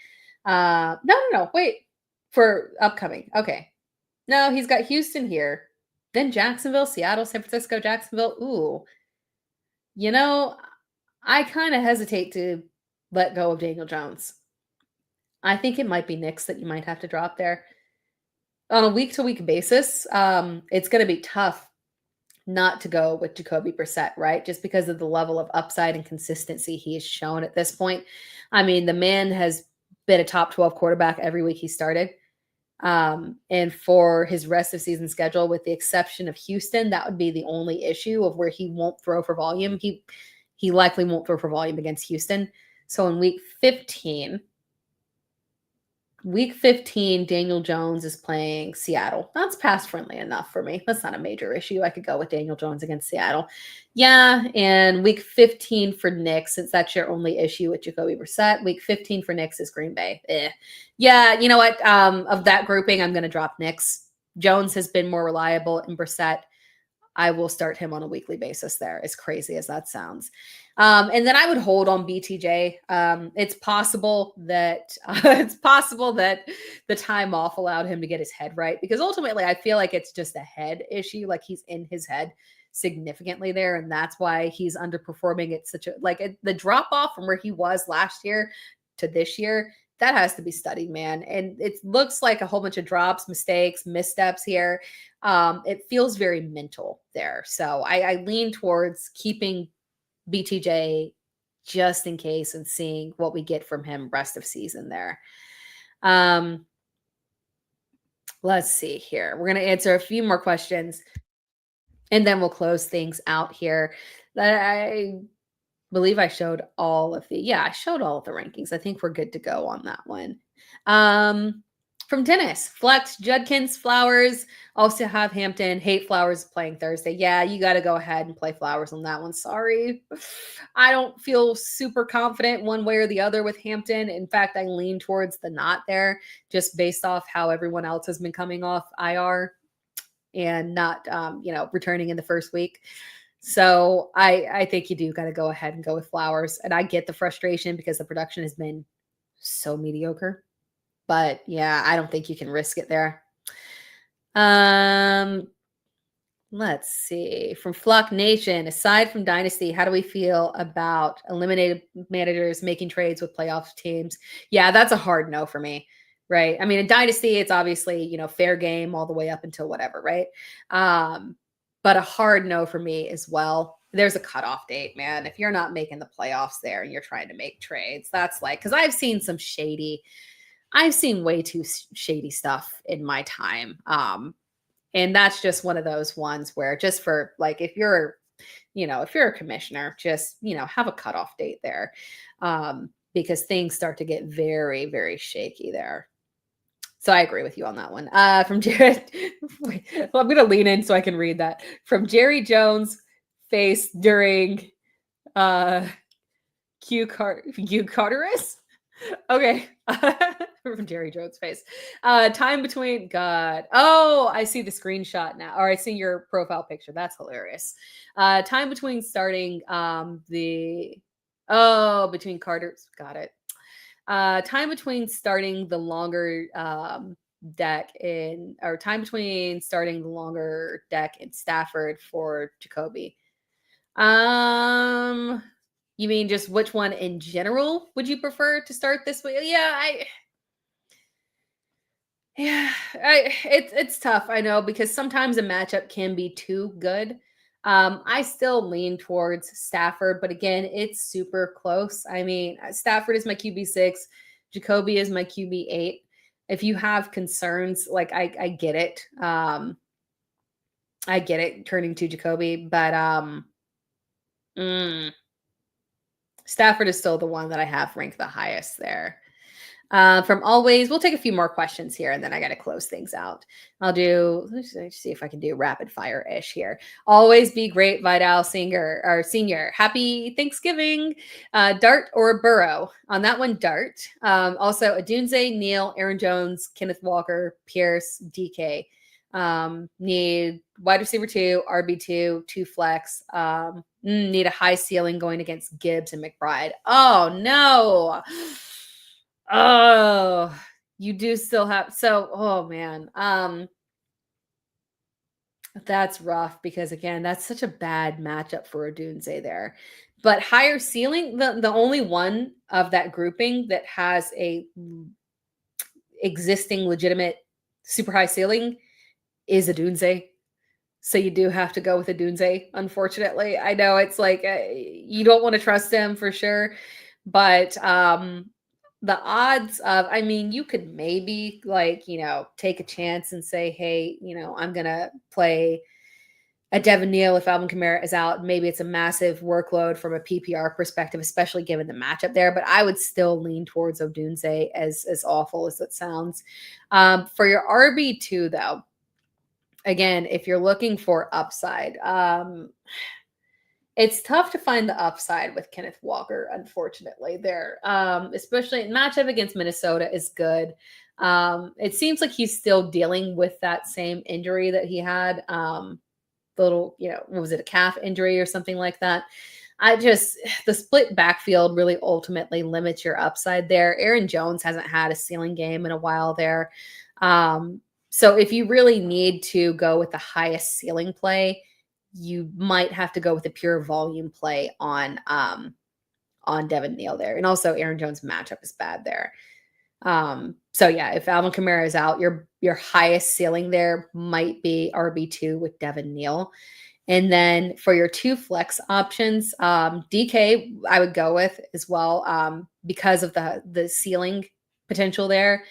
No, wait. For upcoming. Okay. No, he's got Houston here. Then Jacksonville, Seattle, San Francisco, Jacksonville. Ooh. I kind of hesitate to let go of Daniel Jones. I think it might be Knicks that you might have to drop there. On a week-to-week basis, it's going to be tough not to go with Jacoby Brissett, right? Just because of the level of upside and consistency he has shown at this point. I mean, the man has been a top 12 quarterback every week he started. And for his rest of season schedule, with the exception of Houston, that would be the only issue of where he won't throw for volume. He likely won't throw for volume against Houston. So in week 15, Daniel Jones is playing Seattle. That's pass friendly enough for me. That's not a major issue. I could go with Daniel Jones against Seattle. Yeah, and week 15 for Knicks, since that's your only issue with Jacoby Brissett, week 15 for Knicks is Green Bay. Yeah, you know what? Of that grouping, I'm going to drop Knicks. Jones has been more reliable, and Brissett, I will start him on a weekly basis there, as crazy as that sounds. And then I would hold on BTJ. It's possible that the time off allowed him to get his head right, because ultimately I feel like it's just a head issue. Like he's in his head significantly there, and that's why he's underperforming. It's the drop off from where he was last year to this year. That has to be studied, man. And it looks like a whole bunch of drops, mistakes, missteps here. It feels very mental there. So I lean towards keeping BTJ just in case and seeing what we get from him rest of season there. Let's see here. We're going to answer a few more questions and then we'll close things out here. I believe I showed all of the rankings. I think we're good to go on that one. From Dennis, Flex, Judkins, Flowers, also have Hampton. Hate Flowers playing Thursday. Yeah, you got to go ahead and play Flowers on that one. Sorry. I don't feel super confident one way or the other with Hampton. In fact, I lean towards the not there just based off how everyone else has been coming off IR and not, returning in the first week. So I think you do got to go ahead and go with Flowers. And I get the frustration because the production has been so mediocre. But yeah, I don't think you can risk it there. Let's see. From Flock Nation, aside from Dynasty, how do we feel about eliminated managers making trades with playoff teams? Yeah, that's a hard no for me. right? I mean, in Dynasty, it's obviously, fair game all the way up until whatever, right? But a hard no for me as well. There's a cutoff date, man. If you're not making the playoffs there and you're trying to make trades, that's like, because I've seen way too shady stuff in my time. And that's just one of those ones where just for like, if you're a commissioner, just, have a cutoff date there. Because things start to get very, very shaky there. So I agree with you on that one. From Jared, well, I'm going to lean in so I can read that. From Jerry Jones' face during Q Carteris? Okay. From Jerry Jones' face. Time between, God. Oh, I see the screenshot now. Or I see your profile picture. That's hilarious. Time between starting between Carter's. Got it. Time between starting the longer deck time between starting the longer deck in Stafford for Jacoby. You mean just which one in general would you prefer to start this way? It's tough. I know, because sometimes a matchup can be too good. I still lean towards Stafford, but again, it's super close. I mean, Stafford is my QB6, Jacoby is my QB8. If you have concerns, like I get it. I get it turning to Jacoby, but Stafford is still the one that I have ranked the highest there. From Always, we'll take a few more questions here, and then I got to close things out. Let's see if I can do rapid fire-ish here. Always be great, Vidal Senior. Happy Thanksgiving. Dart or Burrow? On that one, Dart. Also, Adunze, Neal, Aaron Jones, Kenneth Walker, Pierce, DK. Need wide receiver 2, RB2, 2 flex. Need a high ceiling going against Gibbs and McBride. Oh, no. Oh, you do still have oh man. That's rough, because again, that's such a bad matchup for Odunze there. But higher ceiling, the only one of that grouping that has a existing legitimate super high ceiling is Odunze. So you do have to go with Odunze, unfortunately. I know it's like you don't want to trust him for sure, but the odds of, I mean, you could maybe take a chance and say, hey, I'm going to play a Devin Neal if Alvin Kamara is out. Maybe it's a massive workload from a PPR perspective, especially given the matchup there. But I would still lean towards Odunze, as awful as it sounds. For your RB2, though, again, if you're looking for upside, it's tough to find the upside with Kenneth Walker, unfortunately, there. Especially matchup against Minnesota is good. It seems like he's still dealing with that same injury that he had. What was it, a calf injury or something like that? The split backfield really ultimately limits your upside there. Aaron Jones hasn't had a ceiling game in a while there. So if you really need to go with the highest ceiling play, you might have to go with a pure volume play on Devin Neal there. And also Aaron Jones' matchup is bad there. So yeah, if Alvin Kamara is out, your highest ceiling there might be RB2 with Devin Neal. And then for your 2 flex options, DK I would go with as well, because of the ceiling potential there.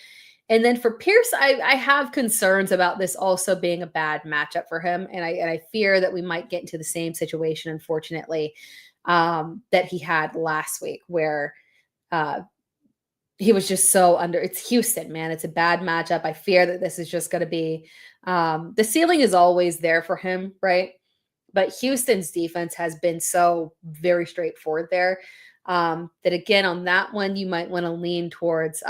And then for Pierce, I have concerns about this also being a bad matchup for him. And I fear that we might get into the same situation, unfortunately, that he had last week, where he was just so under. It's Houston, man. It's a bad matchup. I fear that this is just going to be the ceiling is always there for him, right? But Houston's defense has been so very straightforward there, that again, on that one, you might want to lean towards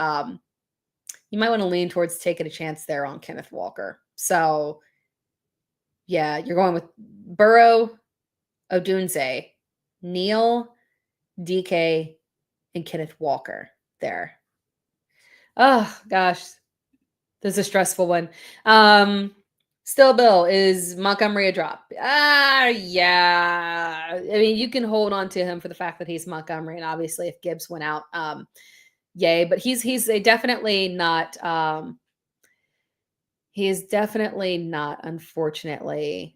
taking a chance there on Kenneth Walker. So yeah, you're going with Burrow, Odunze, Neal, DK, and Kenneth Walker there. Oh gosh, this is a stressful one. Still, Bill, is Montgomery a drop? Yeah. I mean, you can hold on to him for the fact that he's Montgomery, and obviously if Gibbs went out, yay, but he's a definitely not, he is definitely not, unfortunately,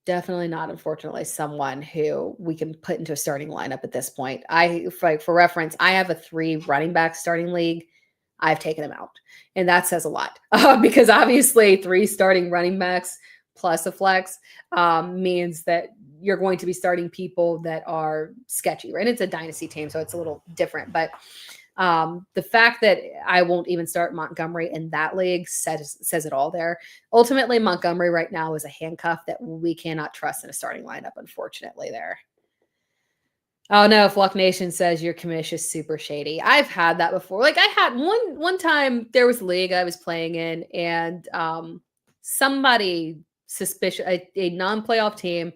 definitely not, unfortunately, someone who we can put into a starting lineup at this point. For reference, I have a 3 running back starting league. I've taken him out, and that says a lot, because obviously 3 starting running backs plus a flex, means that you're going to be starting people that are sketchy, right? It's a dynasty team, so it's a little different, but the fact that I won't even start Montgomery in that league says it all there. Ultimately, Montgomery right now is a handcuff that we cannot trust in a starting lineup, unfortunately, there. Oh no, Fluck Nation says your commish is super shady. I've had that before. Like I had one time there was a league I was playing in, and somebody suspicious, a non-playoff team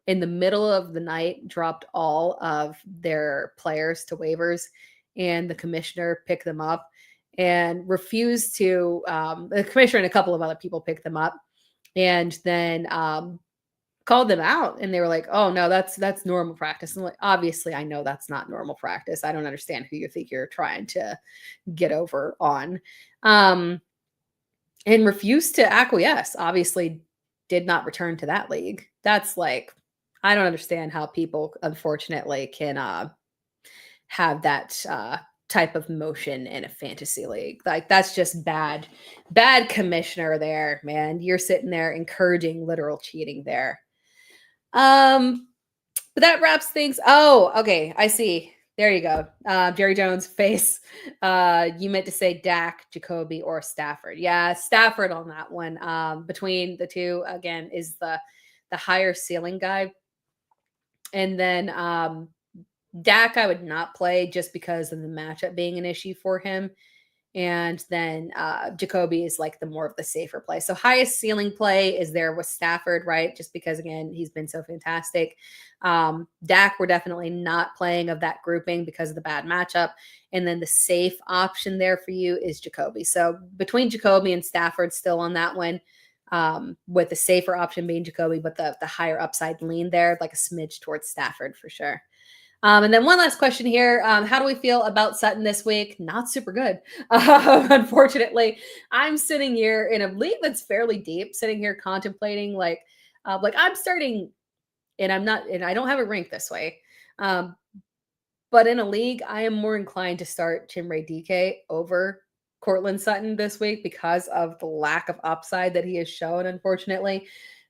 in the middle of the night dropped all of their players to waivers, and the commissioner picked them up and refused to, the commissioner and a couple of other people picked them up, and then called them out, and they were like, oh no, that's normal practice. And like, obviously I know that's not normal practice. I don't understand who you think you're trying to get over on. And refused to acquiesce, obviously did not return to that league. That's like, I don't understand how people unfortunately can have that type of motion in a fantasy league. Like that's just bad commissioner there, man. You're sitting there encouraging literal cheating there. But that wraps things. Oh, okay. I see. There you go. Jerry Jones face. You meant to say Dak, Jacoby, or Stafford. Yeah, Stafford on that one. Between the two, again, is the higher ceiling guy. And then Dak, I would not play just because of the matchup being an issue for him. And then Jacoby is like the more of the safer play. So highest ceiling play is there with Stafford, right? Just because, again, he's been so fantastic. Dak, we're definitely not playing of that grouping because of the bad matchup. And then the safe option there for you is Jacoby. So between Jacoby and Stafford, still on that one, with the safer option being Jacoby, but the higher upside lean there, like a smidge towards Stafford for sure. And then one last question here. How do we feel about Sutton this week? Not super good. Unfortunately, I'm sitting here in a league that's fairly deep, sitting here contemplating like I'm starting, and I don't have a rank this way. But in a league, I am more inclined to start Chimray DK over Cortland Sutton this week because of the lack of upside that he has shown, unfortunately.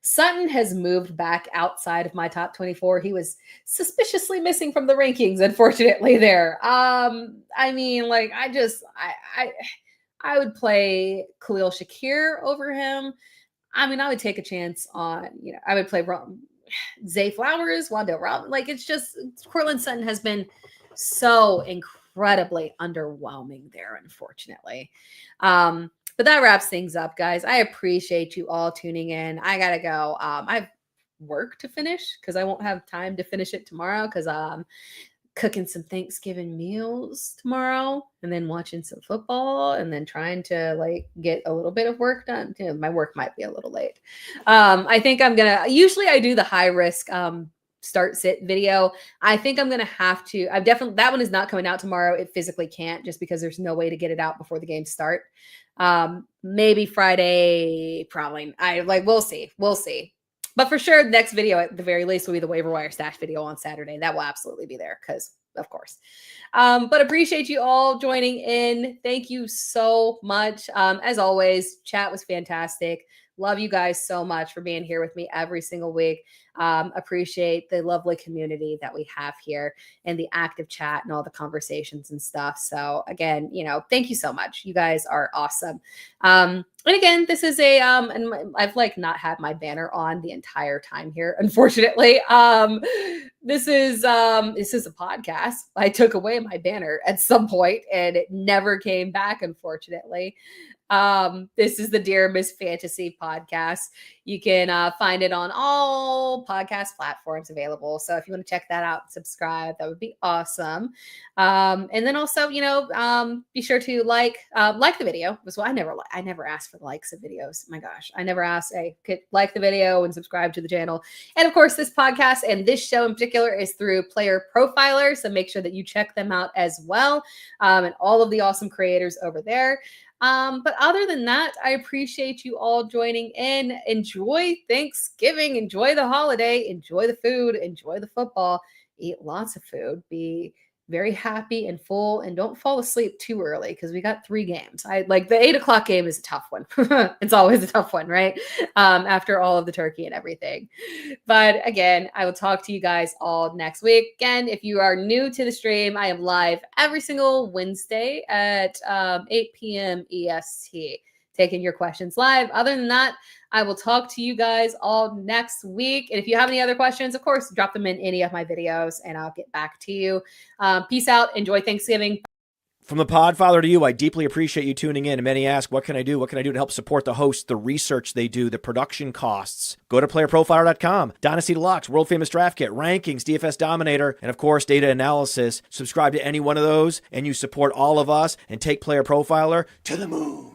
Sutton has moved back outside of my top 24. He was suspiciously missing from the rankings, unfortunately, there. I mean, like, I would play Khalil Shakir over him. I mean, I would take a chance on, I would play Zay Flowers, Wando Rob. Like, it's just, Cortland Sutton has been so incredibly underwhelming there, unfortunately. But that wraps things up, guys. I appreciate you all tuning in. I gotta go. I have work to finish because I won't have time to finish it tomorrow because I'm cooking some Thanksgiving meals tomorrow and then watching some football and then trying to like get a little bit of work done. My work might be a little late. I think usually I do the high risk start sit video. I think I'm gonna have to. That one is not coming out tomorrow. It physically can't just because there's no way to get it out before the games start. Maybe Friday, probably. We'll see. But for sure, the next video at the very least will be the waiver wire stash video on Saturday. That will absolutely be there because, of course. But appreciate you all joining in. Thank you so much. As always, chat was fantastic. Love you guys so much for being here with me every single week. Appreciate the lovely community that we have here and the active chat and all the conversations and stuff. So again, thank you so much. You guys are awesome. And again, this is and I've not had my banner on the entire time here, unfortunately. This is a podcast. I took away my banner at some point and it never came back, unfortunately. This is the Dear Miss Fantasy podcast. You can find it on all podcast platforms available. So if you want to check that out and subscribe, that would be awesome. And then also, be sure to like the video. So I never ask for the likes of videos. My gosh, I never ask. Hey, like the video and subscribe to the channel. And of course, this podcast and this show in particular is through Player Profiler. So make sure that you check them out as well, and all of the awesome creators over there. But other than that, I appreciate you all joining in. Enjoy Thanksgiving, enjoy the holiday, enjoy the food, enjoy the football, eat lots of food, be very happy and full, and don't fall asleep too early because we got 3 games. I like the 8:00 game is a tough one. It's always a tough one, right? After all of the turkey and everything. But again, I will talk to you guys all next week. Again, if you are new to the stream, I am live every single Wednesday at 8 p.m. EST, taking your questions live. Other than that, I will talk to you guys all next week. And if you have any other questions, of course, drop them in any of my videos and I'll get back to you. Peace out. Enjoy Thanksgiving. From the Podfather to you, I deeply appreciate you tuning in. And many ask, what can I do? What can I do to help support the hosts, the research they do, the production costs? Go to playerprofiler.com, Dynasty Deluxe, World Famous Draft Kit, Rankings, DFS Dominator, and of course, data analysis. Subscribe to any one of those and you support all of us and take Player Profiler to the moon.